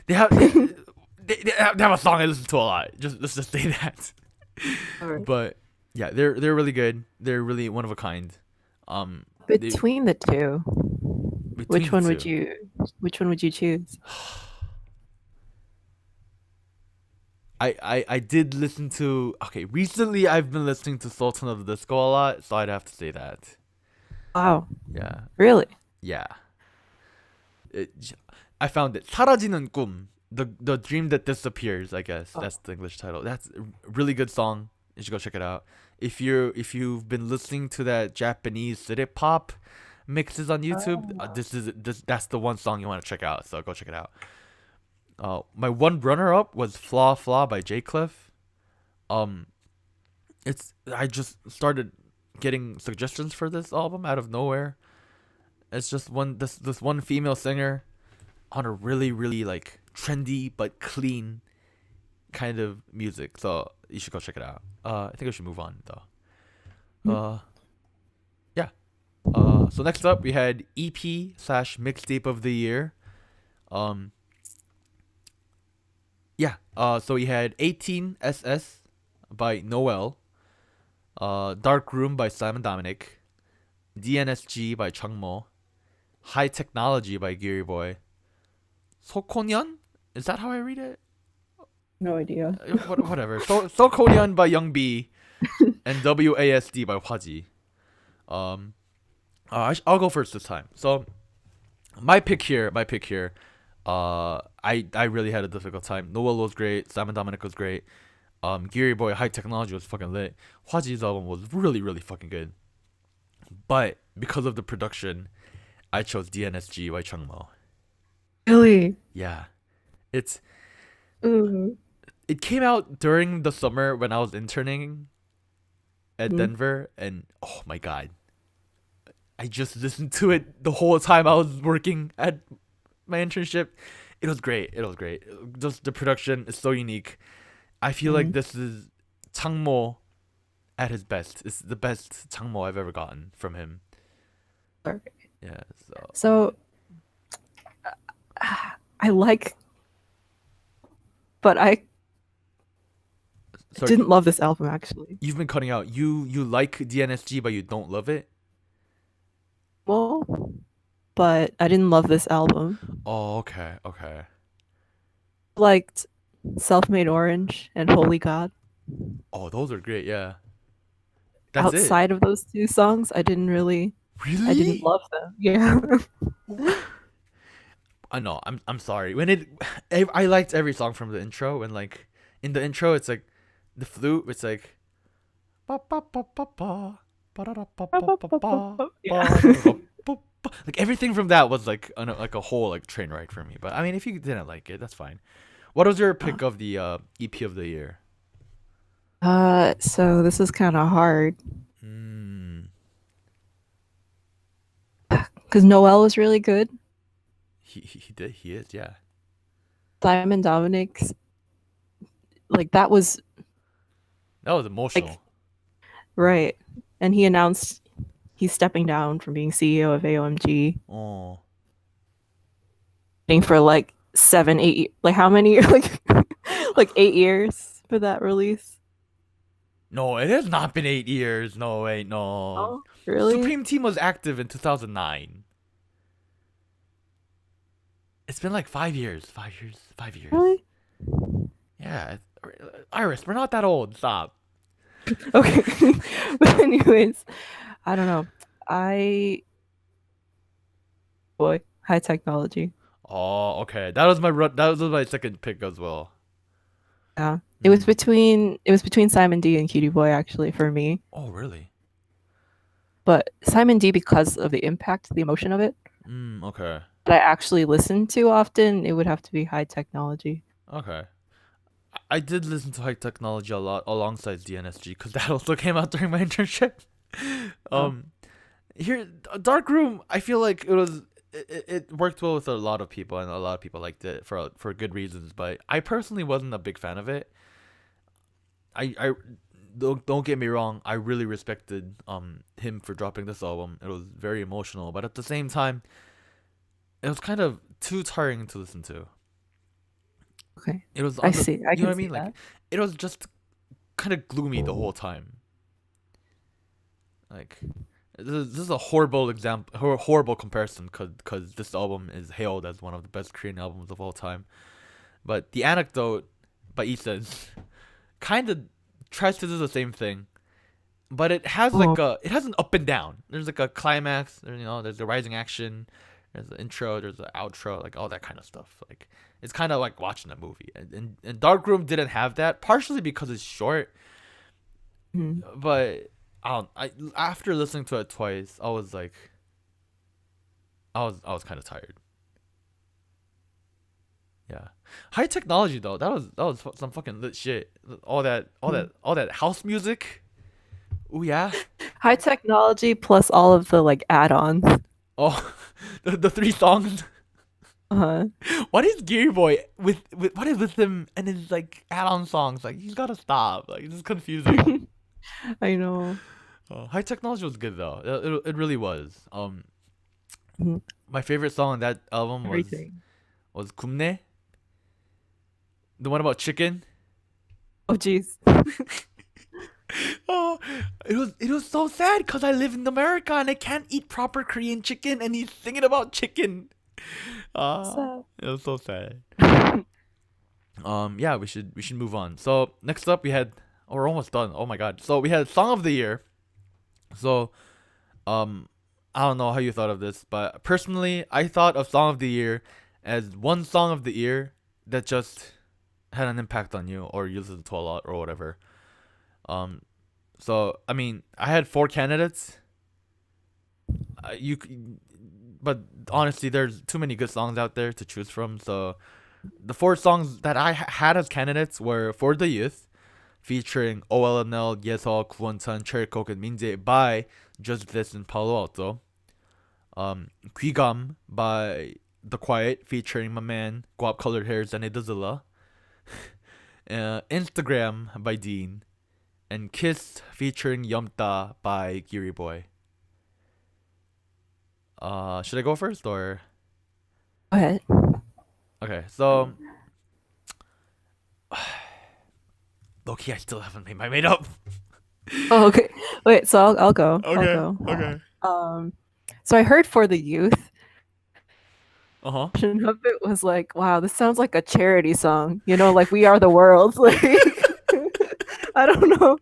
S1: They have they have a song I listen to a lot. Just let's just say that.
S2: All right.
S1: But yeah, they're really good. They're really one of a kind. They
S2: Between the two,
S1: between the two.
S2: which one would you choose?
S1: I did listen to okay, recently I've been listening to Sultan of the Disco a lot, so I'd have to say that.
S2: Wow,
S1: Yeah.
S2: really?
S1: Yeah. It, I found it. 사라지는 꿈. The dream that disappears, I guess.
S2: Oh,
S1: That's the English title. That's a really good song. You should go check it out. If you've been listening to that Japanese city pop mixes on YouTube,
S2: oh.
S1: this that's the one song you want to check out. So go check it out. My one runner up was Flaw Flaw by J Cliff. Um, it's I just started getting suggestions for this album out of nowhere. It's just this one female singer on a really like trendy but clean kind of music. So you should go check it out. I think I should move on though.
S2: Mhm.
S1: Yeah. So next up we had EP/slash mixtape of the year. Um, yeah. So we had 18 SS by Noel. Dark Room by Simon Dominic. DNSG by Changmo. High Technology by Geary Boy. Sokonyeon? Is that how I read it?
S2: No idea.
S1: Whatever. Sokonyeon by YunB and WASD by Hwaji. Um, I'll go first this time. So my pick here. I really had a difficult time. Noel was great. Simon Dominic was great. Geary Boy High Technology was fucking lit. Hwaji's album was really fucking good. But because of the production, I chose DNSG by Changmo.
S2: Really?
S1: Yeah, it's
S2: Ooh.
S1: it came out during the summer when I was interning, at
S2: Mhm.
S1: Denver, and oh my god, I just listened to it the whole time I was working at my internship. It was great. It was great. Just the production is so unique. I feel like
S2: Mhm.
S1: this is Changmo at his best. It's the best Changmo I've ever gotten from him.
S2: Okay.
S1: Yeah. So
S2: So I like, but I
S1: sorry,
S2: didn't love this album actually.
S1: you've been cutting out. You like DNSG, but you don't love it.
S2: Well, but I didn't love this album.
S1: Oh, okay, okay.
S2: Liked Self-Made Orange and Holy God.
S1: Oh, those are great. Yeah. That's it.
S2: Outside of those two songs, I didn't
S1: Really?
S2: love them. Yeah.
S1: I know. I'm sorry. When it, I liked every song from the intro. And like in the intro, it's like the flute. It's like ba ba ba ba ba ba da da ba ba ba ba
S2: Yeah.
S1: ba da da ba ba. Like everything from that was like like a whole like train ride for me. But I mean, if you didn't like it, that's fine. What was your pick of the EP of the year?
S2: So this is kind of hard
S1: Hmm.
S2: because Noel was really good.
S1: He did. He is. Yeah.
S2: Simon Dominic's like that was
S1: That was
S2: like
S1: emotional.
S2: right, and he announced he's stepping down from being CEO of AOMG.
S1: Oh.
S2: Waiting for like 7, 8, like how many? Like 8 years for that release.
S1: No, it has not been 8 years. No, wait, no.
S2: Oh, really?
S1: Supreme Team was active in 2009. It's been like 5 years. 5 years. 5 years.
S2: Really?
S1: Yeah. Iris, we're not that old. Stop.
S2: Okay. But anyways, I don't know. I boy, high technology.
S1: Oh, okay. That was my second pick as well.
S2: Yeah.
S1: Mm.
S2: It was between Simon D and Cutie Boy actually for me.
S1: Oh, really?
S2: But Simon D because of the impact, the emotion of it
S1: Okay.
S2: that I actually listen to often, it would have to be high technology.
S1: Okay. I did listen to high technology a lot alongside DNSG because that also came out during my internship.
S2: Oh.
S1: um, Here, Dark Room, I feel like it worked well with a lot of people, and a lot of people liked it for good reasons. But I personally wasn't a big fan of it. I don't get me wrong. I really respected him for dropping this album. It was very emotional, but at the same time, it was kind of too tiring to listen to.
S2: Okay.
S1: It was
S2: I
S1: on the,
S2: see. I
S1: you know
S2: can
S1: what I
S2: see
S1: mean? Like
S2: that.
S1: it was just kind of gloomy the whole time. Like this is a horrible example, horrible comparison, because this album is hailed as one of the best Korean albums of all time. But the anecdote by Ethan's kind of tries to do the same thing, but
S2: Oh.
S1: it has an up and down. There's like a climax, there's the rising action, there's the intro, there's the outro, like all that kind of stuff. Like it's kind of like watching a movie. And Darkroom didn't have that, partially because it's short,
S2: Mhm.
S1: but I after listening to it twice, I was like, I was kind of tired. Yeah, high technology though. That was some fucking lit shit.
S2: Mhm.
S1: All that house music. Oh yeah.
S2: High technology plus all of the like add-ons.
S1: Oh, the three songs.
S2: Uh-huh.
S1: What is Gear Boy with what is with him and his like add-on songs? Like he's gotta stop. Like this is confusing.
S2: I know.
S1: High technology was good though. It really was.
S2: Mhm.
S1: My favorite song on that album
S2: Everything.
S1: was Kumne, the one about chicken.
S2: Oh jeez.
S1: Oh, it was so sad because I live in America and I can't eat proper Korean chicken, and he's singing about chicken.
S2: So
S1: It was so sad. Yeah, we should move on. So next up we had, oh, we're almost done. Oh my god. So we had song of the year. So um I don't know how you thought of this, but personally I thought of song of the year as one song of the year that just had an impact on you, or you listened to a lot, or whatever. Um, so I mean, I had four candidates. You, but honestly, there's too many good songs out there to choose from. So the four songs that I had as candidates were "For the Youth," featuring OLNL, Yesol, Kwontan, Cherkok, and Minjae by Just This and Paloalto. Gwigam by The Quiet featuring my man Guap Colored Hair Zane Dazilla. Instagram by Dean. And Kiss featuring Yumta by Giri Boy. Should I go first or?
S2: Go ahead.
S1: Okay, so low-key, I still haven't made my made up.
S2: Oh, okay. Wait, so I'll go.
S1: Okay.
S2: I'll go.
S1: Okay.
S2: So I heard For the Youth.
S1: Uh-huh.
S2: Version of it was like, wow, this sounds like a charity song. You know, like We Are the World. Like, I don't know,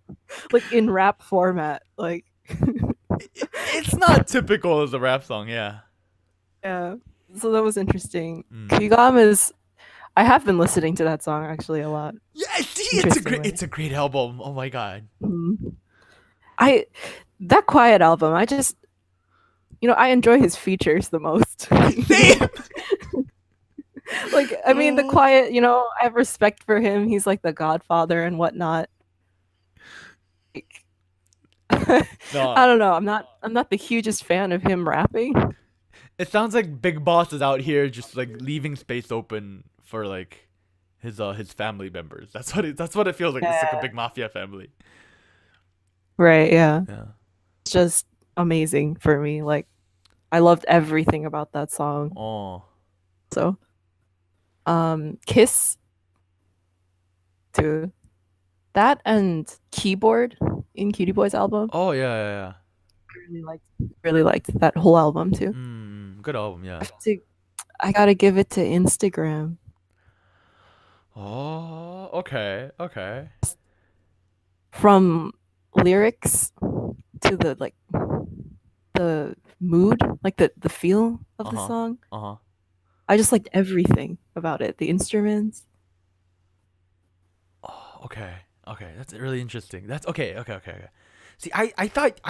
S2: like in rap format. Like,
S1: It's not typical as a rap song, yeah.
S2: yeah. So that was interesting.
S1: Mm.
S2: Gwigam is. I have been listening to that song actually a lot.
S1: Yeah, see,
S2: Interestingly.
S1: it's a great album. Oh my god.
S2: Mhm. That Quiet album, I just, I enjoy his features the most.
S1: Same.
S2: Like, I mean, the Quiet, I have respect for him. He's like the godfather and whatnot. Like,
S1: No.
S2: I don't know. I'm not the hugest fan of him rapping.
S1: It sounds like Big Boss is out here just like leaving space open for like his family members. That's what it feels like. It's like a big mafia family.
S2: Right, yeah.
S1: Yeah.
S2: It's just amazing for me. Like, I loved everything about that song.
S1: Oh.
S2: So, Kiss too. That and Keyboard in Cutie Boy's album.
S1: Oh yeah.
S2: Really liked that whole album too.
S1: Good album, yeah.
S2: I gotta give it to Instagram.
S1: Oh, okay.
S2: From lyrics to the mood, like the feel of the song. I just liked everything about it. The instruments.
S1: Oh, okay. That's really interesting. That's okay. See, I thought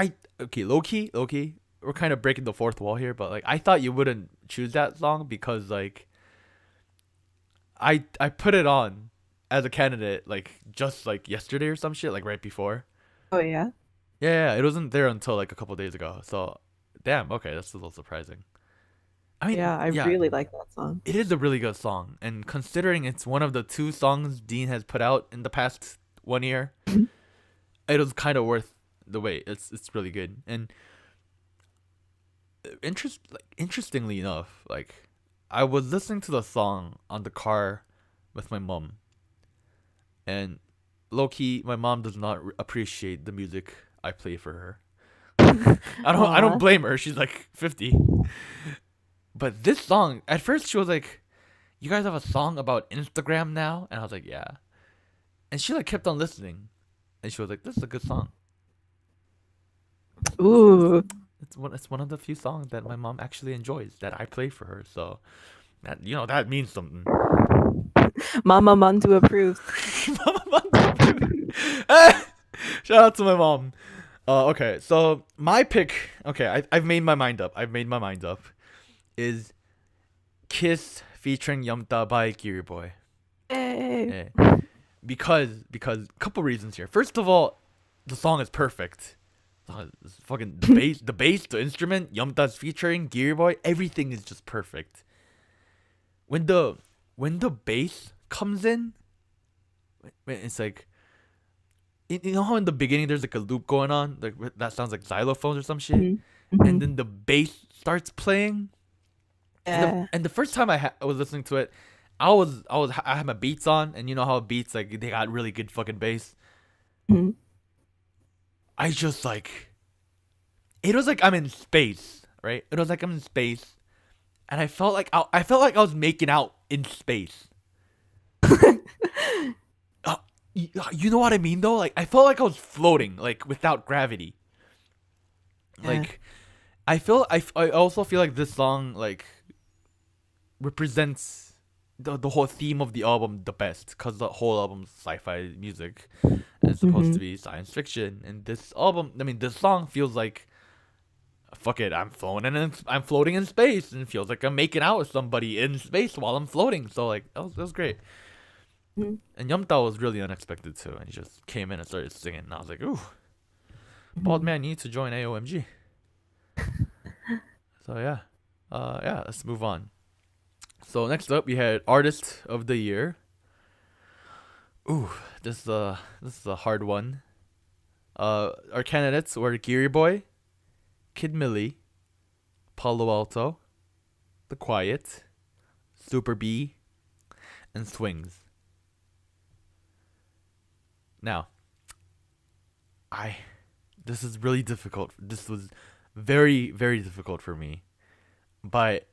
S1: low key, we're kind of breaking the fourth wall here, but like I thought you wouldn't choose that song because like I put it on as a candidate like just like yesterday or some shit, like right before.
S2: Oh yeah.
S1: Yeah, it wasn't there until like a couple days ago. So, damn, okay, that's a little surprising. I mean,
S2: Yeah, I really like that song.
S1: it is a really good song, and considering it's one of the 2 songs Dean has put out in the past 1 year, it was kind of worth the wait. It's really good, and interestingly enough, like I was listening to the song on the car with my mom, and low key, my mom does not appreciate the music I play for her. I don't blame her. She's like 50. But this song, at first she was like, "You guys have a song about Instagram now?" And I was like, "Yeah." And she like kept on listening, and she was like, "This is a good song."
S2: Ooh.
S1: It's one of the few songs that my mom actually enjoys that I play for her. So that that means something.
S2: Mama Mandu approved.
S1: Shout out to my mom. Okay, so my pick. Okay, I've made my mind up. Is Kiss featuring Yumta by Giri Boy.
S2: Hey.
S1: Because couple reasons here. First of all, the song is perfect. It's fucking the bass, the instrument, Yumta's featuring Giri Boy, everything is just perfect. When the bass comes in, it's like, you know how in the beginning there's like a loop going on, like that sounds like xylophones or some shit, and then the bass starts playing.
S2: Yeah.
S1: And the first time I was listening to it, I had my beats on, and you know how beats like they got really good fucking bass. I just like, it was like I'm in space, right? It was like I'm in space, and I felt like I was making out in space. You know what I mean though? Like I felt like I was floating, like without gravity. Like I also feel like this song like represents the whole theme of the album the best, because the whole album's sci-fi music and it's supposed to be science fiction, and this song feels like, fuck it, I'm floating in space, and it feels like I'm making out with somebody in space while I'm floating. So like that was great.
S2: Mhm.
S1: And YunB was really unexpected too, and he just came in and started singing, and I was like, ooh, bald
S2: Mhm.
S1: man needs to join AOMG. So yeah, yeah, let's move on. So next up, we had Artist of the Year. Ooh, this is a hard one. Our candidates were Geary Boy, Kid Milli, Paloalto, The Quiet, Superbee, and Swings. Now, I this is really difficult. This was very, very difficult for me. But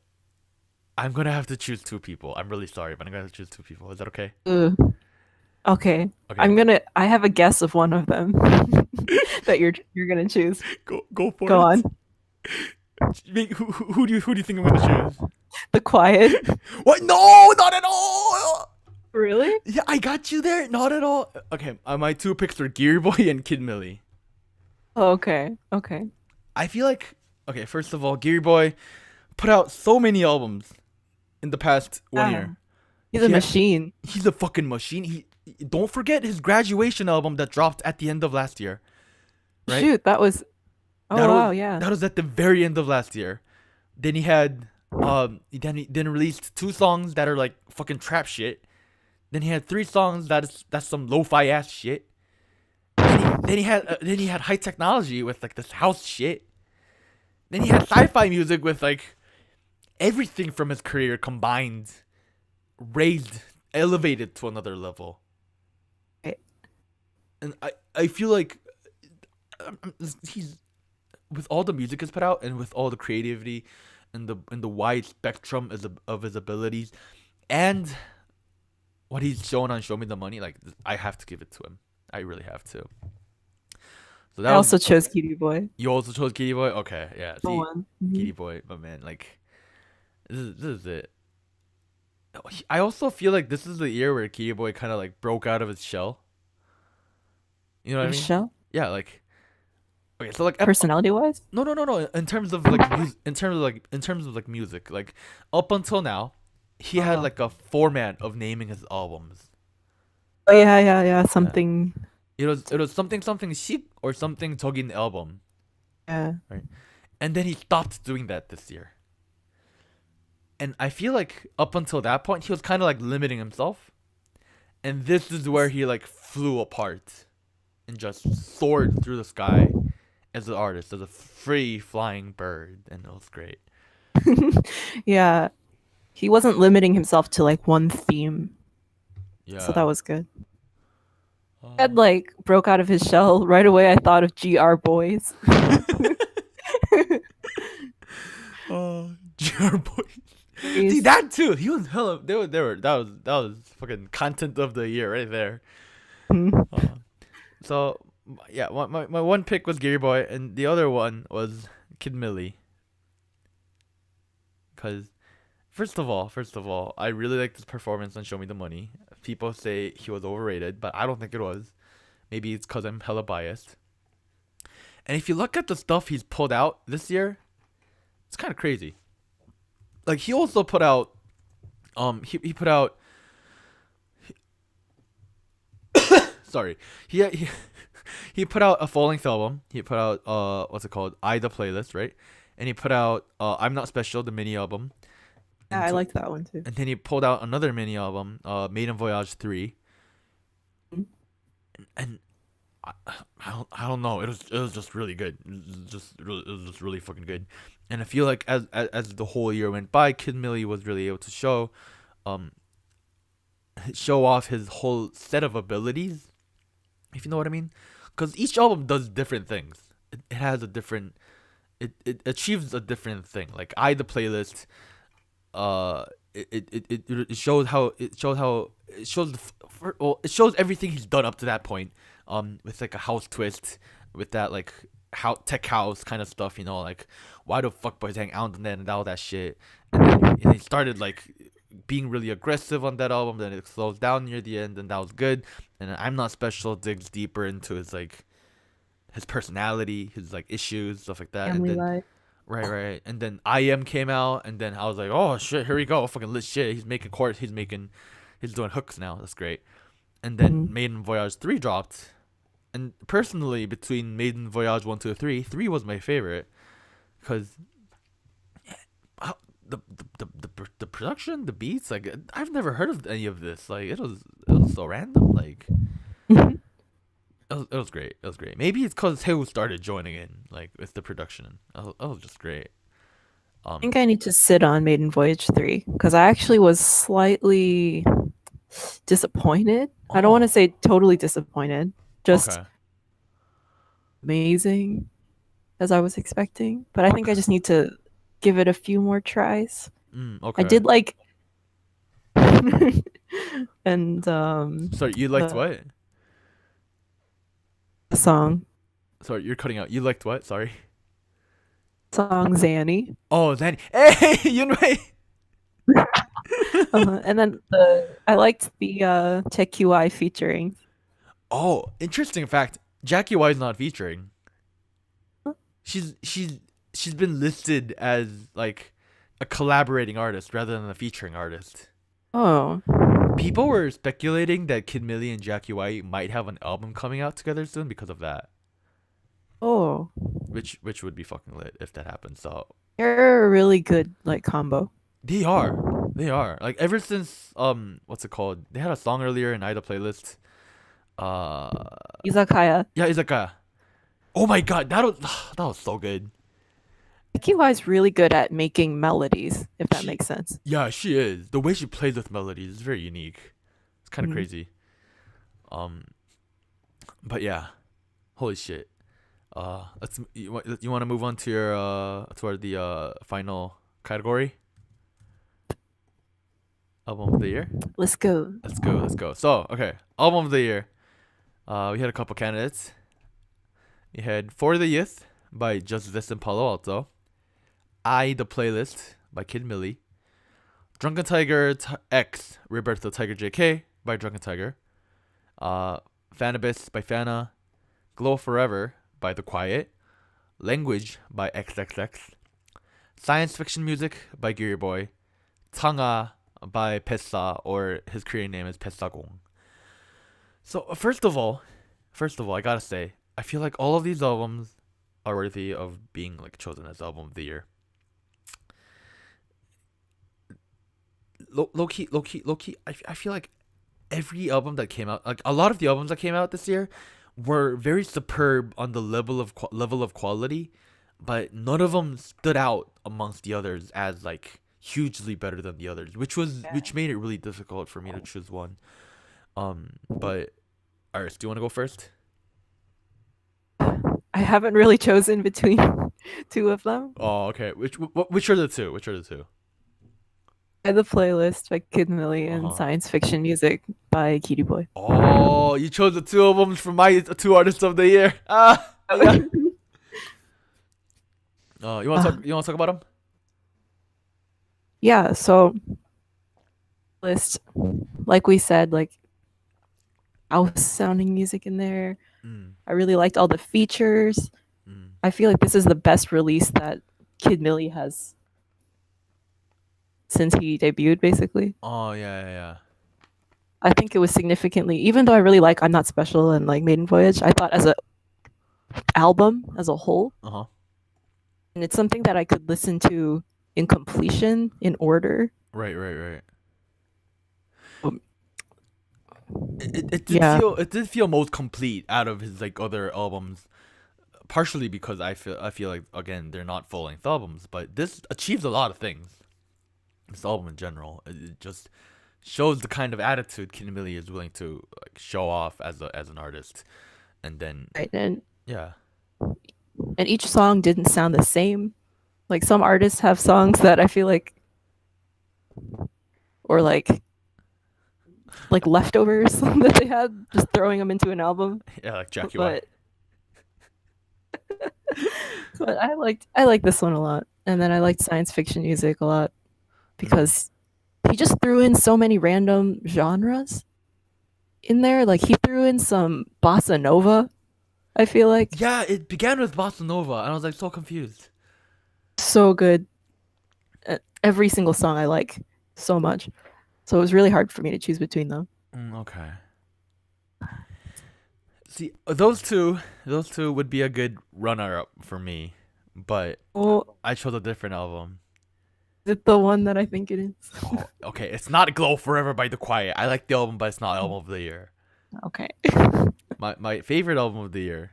S1: I'm gonna have to choose two people. I'm really sorry, but I'm gonna have to choose two people. Is that okay?
S2: Ugh. Okay.
S1: Okay.
S2: I have a guess of one of them that you're gonna choose.
S1: Go for
S2: Go
S1: it.
S2: on.
S1: Who do you think I'm gonna choose?
S2: The Quiet.
S1: What? No, not at all.
S2: Really?
S1: Yeah, I got you there. Not at all. Okay, my two picks were Geary Boy and Kid Milli.
S2: Oh, okay. Okay.
S1: I feel like okay. First of all, Geary Boy put out so many albums in the past 1 year.
S2: He's a
S1: Yeah.
S2: machine.
S1: He's a fucking machine. He don't forget his graduation album that dropped at the end of last year. Right?
S2: Shoot, that was. Oh
S1: That
S2: wow,
S1: was
S2: yeah.
S1: that was at the very end of last year. Then he had he released two songs that are like fucking trap shit. Then he had three songs that's some lo-fi ass shit. Then he had high technology with like this house shit. Then he had sci-fi music with like everything from his career combined, raised, elevated to another level.
S2: Right.
S1: And I feel like he's with all the music he's put out and with all the creativity and the wide spectrum of his abilities and what he's shown on Show Me the Money, like I have to give it to him. I really have to. So that
S2: I also
S1: was
S2: chose Kitty Boy.
S1: you also chose Kitty Boy? Okay, yeah.
S2: Go
S1: See,
S2: on.
S1: Kitty Boy, but man, like this is it. I also feel like this is the year where Kitty Boy kind of like broke out of his shell. You know what I mean?
S2: Michelle?
S1: Yeah, like okay, so like
S2: Personality wise?
S1: no. In terms of like in terms of like music, like up until now, he had
S2: Oh.
S1: like a format of naming his albums.
S2: Oh yeah.
S1: Yeah.
S2: Something.
S1: It was something something chic or something Togin album,
S2: Yeah.
S1: right? And then he stopped doing that this year. And I feel like up until that point, he was kind of like limiting himself. And this is where he like flew apart and just soared through the sky as an artist, as a free flying bird, and it was great.
S2: Yeah. He wasn't limiting himself to like one theme, so that
S1: Yeah.
S2: was good. Ed
S1: Uh,
S2: like broke out of his shell right away. I thought of GR Boys.
S1: GR Boy. See
S2: He's-
S1: that too. He was hella. They were. That was fucking content of the year right there.
S2: Mhm.
S1: So yeah, my one pick was Geary Boy, and the other one was Kid Milli. Cause first of all, I really liked his performance on Show Me the Money. People say he was overrated, but I don't think it was. Maybe it's cause I'm hella biased. And if you look at the stuff he's pulled out this year, it's kind of crazy. Like he also put out, he put out. Sorry, he he put out a full length album. He put out what's it called? I the Playlist, right? And he put out I'm Not Special, the mini album.
S2: Yeah, I liked that one too.
S1: And then he pulled out another mini album, Maiden Voyage 3.
S2: Mhm.
S1: And I don't know. It was just really good. It was just really fucking good. And I feel like as the whole year went by, Kid Milli was really able to um show off his whole set of abilities, if you know what I mean. Because each album does different things. It has a different. It achieves a different thing. Like I the Playlist. It shows how it shows everything he's done up to that point. With like a house twist, with that like how tech house kind of stuff. You know, like why the fuck boys hang out and all that shit. And then he started like being really aggressive on that album. Then it slows down near the end, and that was good. And I'm Not Special digs deeper into his like his personality, his like issues, stuff like that.
S2: Family
S1: And then
S2: life.
S1: right. And then I Am came out, and then I was like, oh shit, here we go, fucking lit shit. He's making He's doing hooks now. That's great. And then
S2: Mhm.
S1: Maiden Voyage 3 dropped. And personally, between Maiden Voyage 1, 2, 3, 3 was my favorite. Because the production, the beats, like I've never heard of any of this. Like it was so random. Like it was great. It was great. Maybe it's because Tae started joining in, like with the production. It was just great.
S2: I think I need to sit on Maiden Voyage 3 because I actually was slightly disappointed. I don't want to say totally disappointed, just
S1: Okay.
S2: amazing as I was expecting. But I think I just need to give it a few more tries.
S1: Okay.
S2: I did like and
S1: Sorry, you liked
S2: the
S1: what?
S2: song
S1: Sorry, you're cutting out. You liked what? Sorry.
S2: song Zanny.
S1: Oh, then hey, YunB.
S2: And then I liked the Jvcki Wai featuring.
S1: Oh, interesting fact. Jvcki Wai is not featuring. She's been listed as like a collaborating artist rather than a featuring artist.
S2: Oh,
S1: People were speculating that Kid Milli and Jvcki Wai might have an album coming out together soon because of that.
S2: oh,
S1: Which would be fucking lit if that happens. So
S2: they're a really good like combo.
S1: they are. They are. Like ever since what's it called? They had a song earlier in Ida playlist. Uh
S2: Izakaya.
S1: yeah, Izakaya. Oh my god, that was so good.
S2: Jvcki Wai is really good at making melodies, if that
S1: She
S2: makes sense.
S1: Yeah, she is. The way she plays with melodies is very unique. It's kind of
S2: Mhm.
S1: crazy. Um but yeah. Holy shit. You want to move on to your toward the final category? Album of the year?
S2: Let's go.
S1: Let's go. Let's go. So, okay. Album of the year. We had a couple candidates. We had For the Youth by Just This and Paloalto. I The Playlist by Kid Milli. Drunken Tiger X Roberto Tiger JK by Drunken Tiger. Fanabis by Fana. Glow Forever by The Quiet. Language by XXX. Science Fiction Music by Geary Boy. Tanga by Pessa, or his Korean name is Pessagong. So first of all, I gotta say, I feel like all of these albums are worthy of being like chosen as album of the year. Low key. I feel like every album that came out, like a lot of the albums that came out this year, were very superb on the level of quality, but none of them stood out amongst the others as like hugely better than the others, which made it really difficult for me to choose one. But Iris, do you want to go first?
S2: I haven't really chosen between two of them.
S1: Oh, okay. Which are the two? Which are the two?
S2: I had the playlist by Kid Milli and
S1: Uh-huh.
S2: Science Fiction Music by Kitty Boy.
S1: Oh, you chose the two albums for my two artists of the year. Ah, yeah. You want to talk about them?
S2: Yeah, so list, like we said, like house sounding music in there.
S1: Mm,
S2: I really liked all the features.
S1: mm.
S2: I feel like this is the best release that Kid Milli has since he debuted, basically.
S1: Oh yeah.
S2: I think it was significantly, even though I really like I'm Not Special and like Maiden Voyage, I thought as a album as a whole,
S1: Uh huh.
S2: and it's something that I could listen to in completion in order.
S1: Right.
S2: Um,
S1: It did
S2: yeah,
S1: feel most complete out of his like other albums, partially because I feel like again they're not full length albums, but this achieves a lot of things. This album in general, it just shows the kind of attitude Kid Milli is willing to like show off as an artist, and then
S2: right. And
S1: yeah,
S2: each song didn't sound the same. Like some artists have songs that I feel like, or like leftovers that they had, just throwing them into an album.
S1: yeah, like Jvcki Wai.
S2: But but I liked this one a lot, and then I liked Science Fiction Music a lot because he just threw in so many random genres in there. Like he threw in some bossa nova. I feel like
S1: Yeah, it began with bossa nova, and I was like so confused.
S2: so good. Every single song I like so much. So it was really hard for me to choose between them.
S1: Okay. See, those two would be a good runner-up for me, but
S2: Oh,
S1: I chose a different album.
S2: is it the one that I think it is?
S1: Oh, okay. It's not "Glow Forever" by The Quiet. I like the album, but it's not album of the year.
S2: Okay.
S1: My favorite album of the year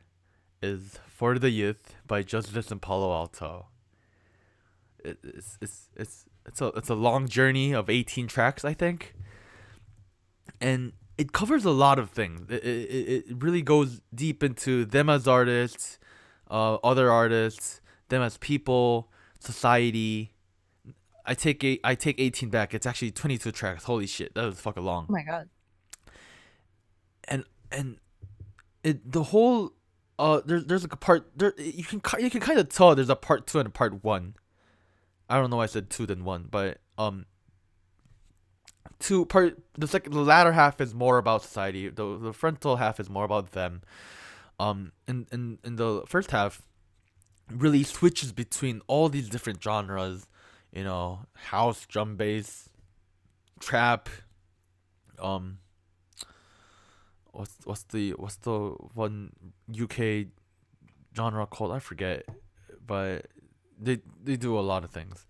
S1: is "For the Youth" by Justice and Paloalto. It's a long journey of 18 tracks, I think, and it covers a lot of things. It really goes deep into them as artists, other artists, them as people, society. I take 18 back. It's actually 22 tracks. Holy shit, that was fucking long.
S2: Oh my god.
S1: And the whole there's like a part there, you can kind of tell there's a part 2 and a part 1. I don't know why I said 2 then 1, but the latter half is more about society. The frontal half is more about them. In the first half really switches between all these different genres, house, drum bass, trap, um what's the one UK genre called? I forget, but they do a lot of things.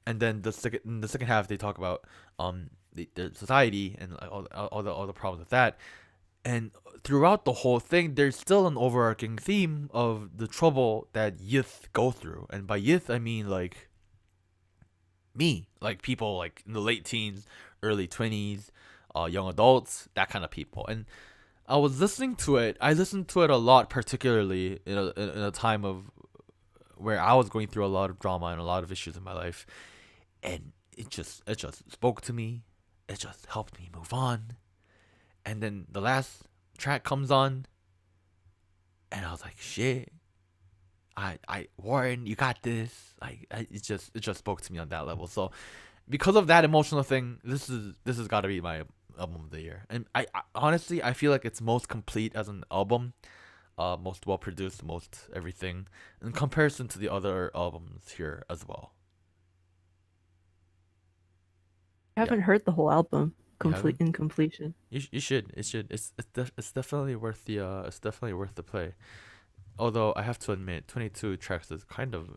S1: And then in the second half they talk about the society and like, all the problems with that. And throughout the whole thing, there's still an overarching theme of the trouble that youth go through. And by youth, I mean like me, like people like in the late teens, early 20s, young adults, that kind of people. And I was listening to it. I listened to it a lot, particularly in a time of where I was going through a lot of drama and a lot of issues in my life, and it just spoke to me. It just helped me move on. And then the last track comes on, and I was like, shit. Warren, you got this. It just spoke to me on that level. So because of that emotional thing, this has got to be my album of the year. And I honestly I feel like it's most complete as an album, most well produced, most everything in comparison to the other albums here as well.
S2: I
S1: Yeah,
S2: haven't heard the whole album
S1: you
S2: complete
S1: haven't?
S2: in completion.
S1: You should. It should. It's definitely worth the play. Although I have to admit, 22 tracks is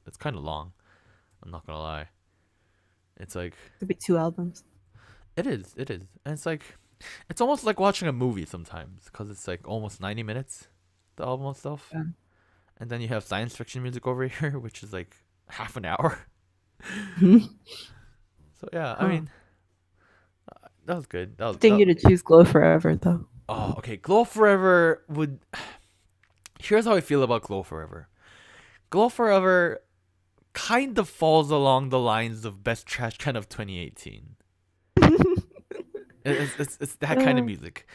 S1: it's kind of long. I'm not gonna lie. It's like
S2: Could be 2 albums.
S1: it is, and it's almost like watching a movie sometimes because it's like almost 90 minutes, the album itself,
S2: Yeah.
S1: and then you have science fiction music over here, which is like half an hour. So yeah, I
S2: Huh.
S1: mean, that was good. That was
S2: Think you to choose Glow Forever though.
S1: oh okay. Glow Forever would. Here's how I feel about Glow Forever. Glow Forever kind of falls along the lines of Best Trash Can of 2018. It's that kind of music.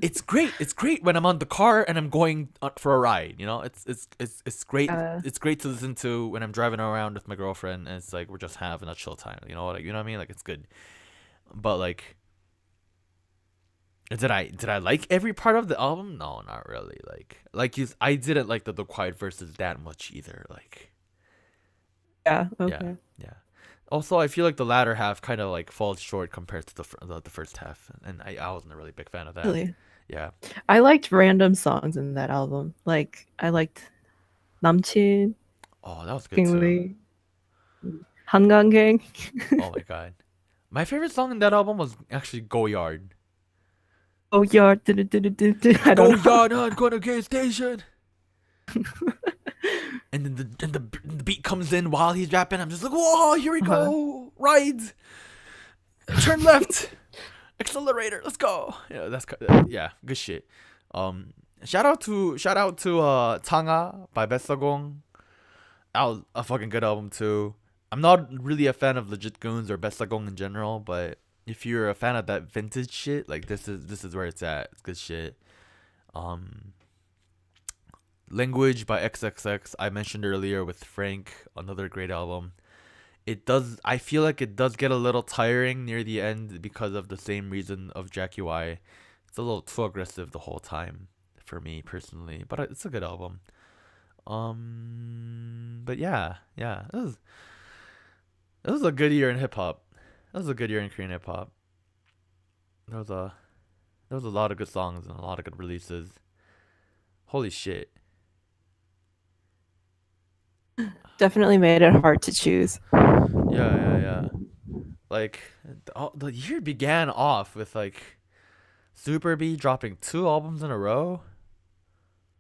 S1: It's great. It's great when I'm on the car and I'm going for a ride. It's great.
S2: Uh,
S1: It's great to listen to when I'm driving around with my girlfriend and it's like we're just having a chill time. You know what I mean? Like it's good. But like, did I like every part of the album? No, not really. I didn't like the Quiet verses that much either. Like
S2: yeah.
S1: yeah,
S2: Okay.
S1: yeah. Also, I feel like the latter half kind of like falls short compared to the first half, and I wasn't a really big fan of that.
S2: Really.
S1: Yeah.
S2: I liked random songs in that album. Like I liked 남친,
S1: Oh, that was good too.
S2: 갱리, 한강갱.
S1: Oh my god. My favorite song in that album was actually Go Yard.
S2: Oh yeah. I
S1: Go
S2: don't know.
S1: Yard, I'm gonna gas station. And then the beat comes in while he's rapping. I'm just like, whoa, here we
S2: Uh-huh.
S1: go. Ride. Turn left. Accelerator. Let's go. Yeah, good shit. Shout out to Tanga by Besagong. That was a fucking good album too. I'm not really a fan of Legit Goons or Besagong in general, but if you're a fan of that vintage shit, like this is where it's at. It's good shit. Um, Language by XXX I mentioned earlier with Frank, another great album. I feel like it does get a little tiring near the end because of the same reason of Jvcki Wai. It's a little too aggressive the whole time for me personally, but it's a good album. But yeah, it was a good year in hip hop. That was a good year in Korean hip hop. There was a there was a lot of good songs and a lot of good releases. Holy shit.
S2: Definitely made it hard to choose.
S1: Yeah. Like the year began off with like Superbee dropping 2 albums in a row.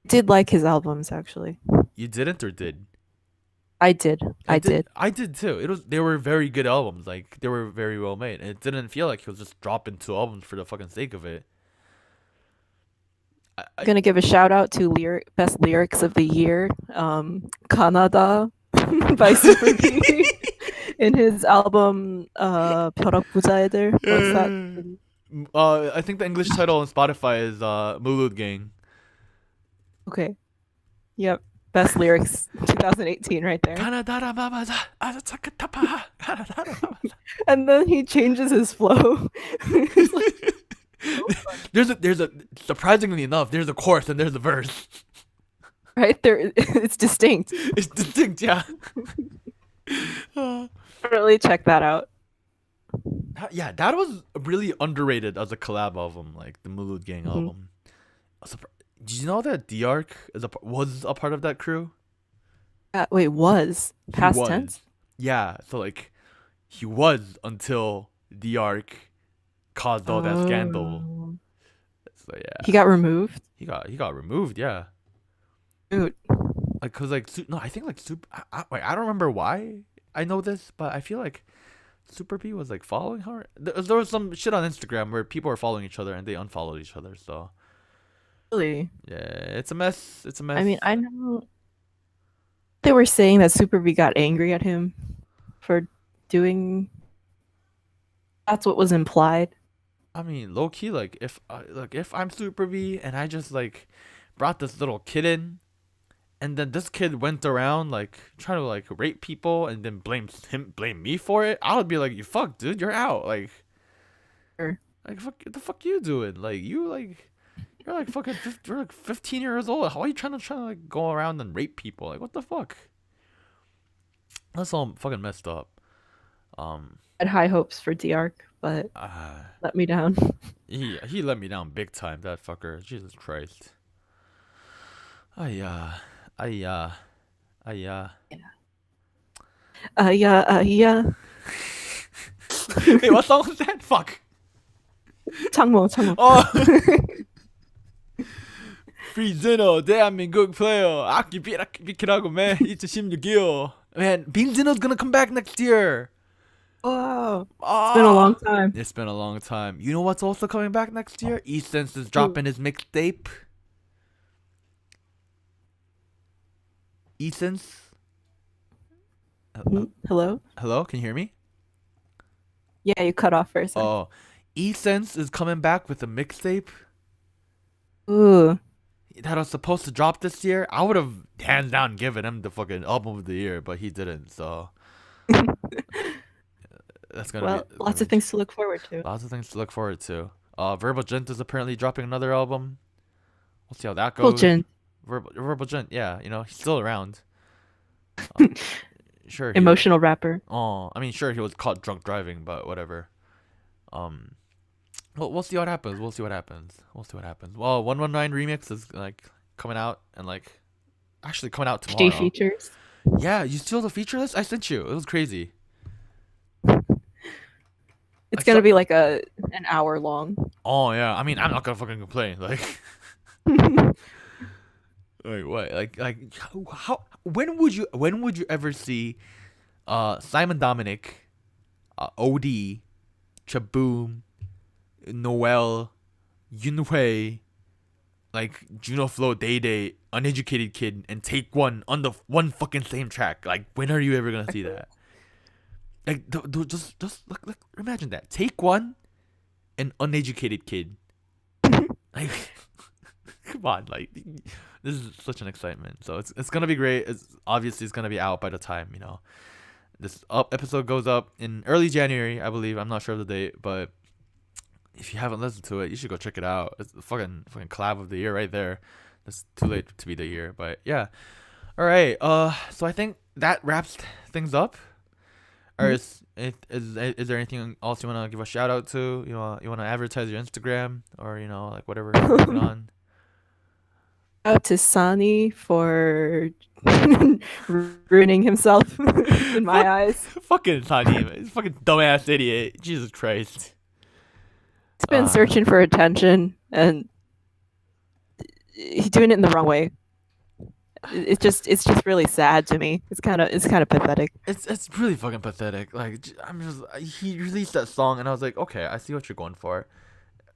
S2: Did like his albums actually.
S1: You didn't or did?
S2: I did. I did.
S1: I did too. They were very good albums. Like they were very well made. It didn't feel like he was just dropping 2 albums for the fucking sake of it.
S2: Gonna give a shout out to best lyrics of the year, Canada by Superbee in his album 벼락 부자애들. What's that?
S1: I think the English title on Spotify is Mulud Gang.
S2: Okay. Yep. Best lyrics 2018 right there. And then he changes his flow.
S1: There's a surprisingly enough, there's a chorus and there's a verse.
S2: Right there, it's distinct.
S1: It's distinct, yeah.
S2: Really check that out.
S1: Yeah, that was really underrated as a collab album, like the Mulud Gang album. Did you know that D-Arc was a part of that crew?
S2: Wait, was past
S1: was.
S2: tense?
S1: Yeah, so like he was until D-Arc caused all that scandal. So yeah,
S2: he got removed.
S1: He got removed. Yeah,
S2: dude.
S1: Like, cause like no, I think like I don't remember why I know this, but I feel like Superbee was like following her. There was some shit on Instagram where people were following each other and they unfollowed each other. So
S2: really,
S1: yeah, it's a mess. It's a mess.
S2: I mean, I know they were saying that Superbee got angry at him for doing. That's what was implied.
S1: I mean, low key, like if I'm Superbee and I just like brought this little kid in, and then this kid went around like trying to like rape people and then blame me for it, I would be like, you fuck, dude, you're out. Like,
S2: sure.
S1: Like fuck, the fuck you doing? Like you're like fucking you're like 15 years old. How are you trying to like go around and rape people? Like what the fuck? That's all fucking messed up.
S2: I had high hopes for D-Arc, but let me down.
S1: He let me down big time. That fucker. Jesus Christ. Yeah.
S2: Yeah.
S1: Wait, what song was that? Fuck.
S2: Changmo.
S1: Free Zeno, 대한민국 player. 아끼 비키라고 man. 2016이요. Man, Zeno's gonna come back next year.
S2: Oh, it's been a long time.
S1: It's been a long time. You know what's also coming back next year? Essence is dropping his mixtape. Essence.
S2: Hello?
S1: Hello? Can you hear me?
S2: Yeah, you cut off for a second.
S1: Oh, Essence is coming back with a mixtape.
S2: Ooh.
S1: That was supposed to drop this year. I would have hands down given him the fucking album of the year, but he didn't. So that's gonna be
S2: lots of things to look forward to.
S1: Lots of things to look forward to. Verbal Gent is apparently dropping another album. We'll see how that goes. Verbal Gent, yeah, you know he's still around. Sure.
S2: Emotional rapper.
S1: Oh, I mean, sure he was caught drunk driving, but whatever. Well, we'll see what happens. Well, 119 remix is like coming out and like actually coming out tomorrow.
S2: HD features.
S1: Yeah, you still the feature list? I sent you. It was crazy.
S2: It's gonna be like an hour long.
S1: Oh yeah, I mean I'm not gonna fucking complain. Like, wait, what? Like how? When would you ever see, Simon Dominic, OD, Chaboom, Noel, YunB, like Juno Flow, Day Day, Uneducated Kid, and Take One on the one fucking same track? Like, when are you ever gonna see that? Like, just look, imagine that. Take One, and Uneducated Kid. Like, come on, like, this is such an excitement. So it's gonna be great. It's gonna be out by the time this episode goes up in early January, I believe. I'm not sure of the date, but if you haven't listened to it, you should go check it out. It's the fucking collab of the year right there. It's too late to be the year, but yeah. All right. So I think that wraps things up. Iris, is there anything else you want to give a shout out to? You want to advertise your Instagram or like whatever you're working on?
S2: Out to Sani for ruining himself in my eyes.
S1: Fucking Tanim, fucking dumbass idiot. Jesus Christ.
S2: He's been searching for attention and he's doing it in the wrong way. It's just really sad to me. It's kind of pathetic.
S1: It's really fucking pathetic. Like he released that song and I was like, okay, I see what you're going for.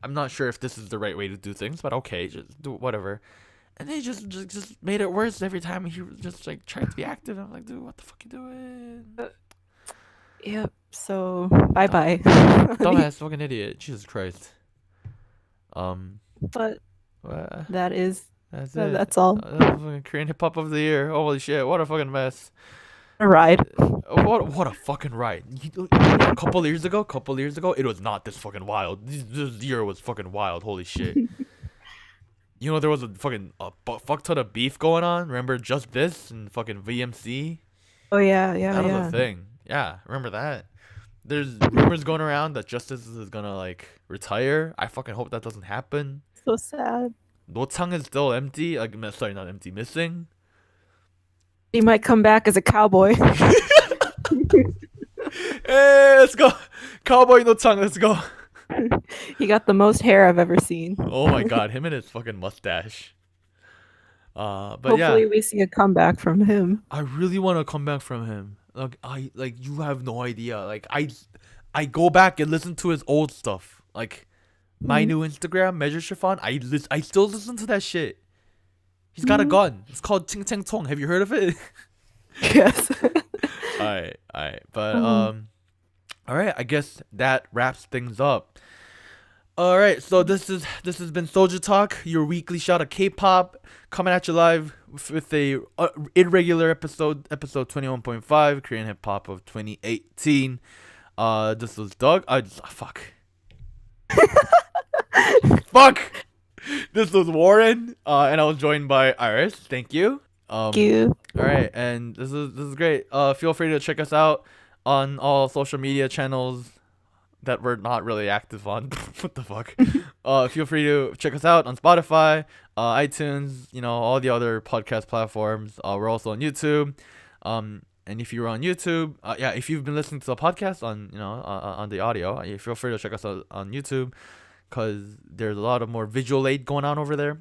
S1: I'm not sure if this is the right way to do things, but okay, just do whatever. And they just made it worse every time he just like tried to be active. I'm like, dude, what the fuck you doing?
S2: Yep. So bye bye.
S1: Dumbass fucking idiot. Jesus Christ.
S2: But
S1: that's it.
S2: That's all.
S1: Fucking Korean hip hop of the year. Holy shit! What a fucking mess.
S2: A ride.
S1: What a fucking ride. A couple years ago, it was not this fucking wild. This year was fucking wild. Holy shit. There was a fucking fuck ton of beef going on. Remember Just This and fucking VMC?
S2: Oh yeah.
S1: That was a thing. Yeah, remember that? There's rumors going around that Justice is gonna like retire. I fucking hope that doesn't happen.
S2: So sad.
S1: Nochang is still empty. Like, sorry, not empty, missing.
S2: He might come back as a cowboy.
S1: Hey, let's go, Cowboy Nochang. Let's go.
S2: He got the most hair I've ever seen.
S1: Oh my god, him and his fucking mustache. But
S2: hopefully we see a comeback from him.
S1: I really want to come back from him. Like you have no idea. Like I go back and listen to his old stuff. Like my new Instagram, Measure Chiffon. I still listen to that shit. He's got a gun. It's called Ting Tang Tong. Have you heard of it?
S2: Yes.
S1: Alright. But alright, I guess that wraps things up. Alright, so this has been Sojutalk, your weekly shot of K-pop, coming at you live with a irregular episode 21.5, Korean hip hop of 2018. This was Doug. Fuck. Fuck. This was Warren, and I was joined by Iris. Thank you.
S2: Thank you.
S1: All right, and this is great. Feel free to check us out on all social media channels that we're not really active on. What the fuck? Feel free to check us out on Spotify, iTunes, all the other podcast platforms. We're also on YouTube. And if you're on YouTube, if you've been listening to the podcast on the audio, you feel free to check us out on YouTube, because there's a lot of more visual aid going on over there.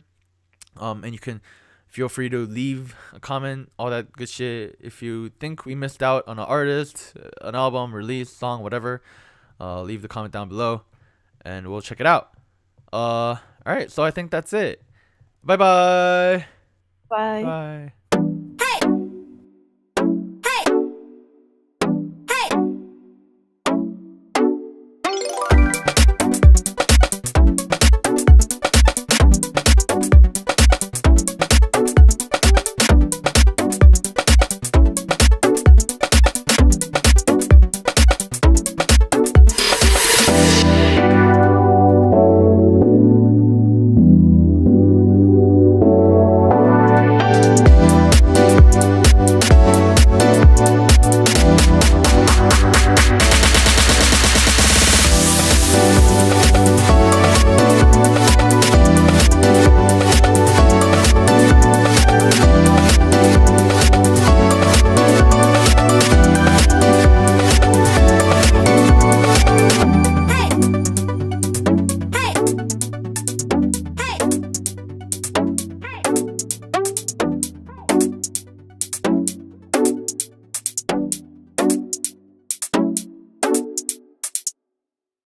S1: And you can feel free to leave a comment, all that good shit. If you think we missed out on an artist, an album, release, song, whatever, leave the comment down below and we'll check it out. All right, so I think that's it. Bye.
S2: Bye.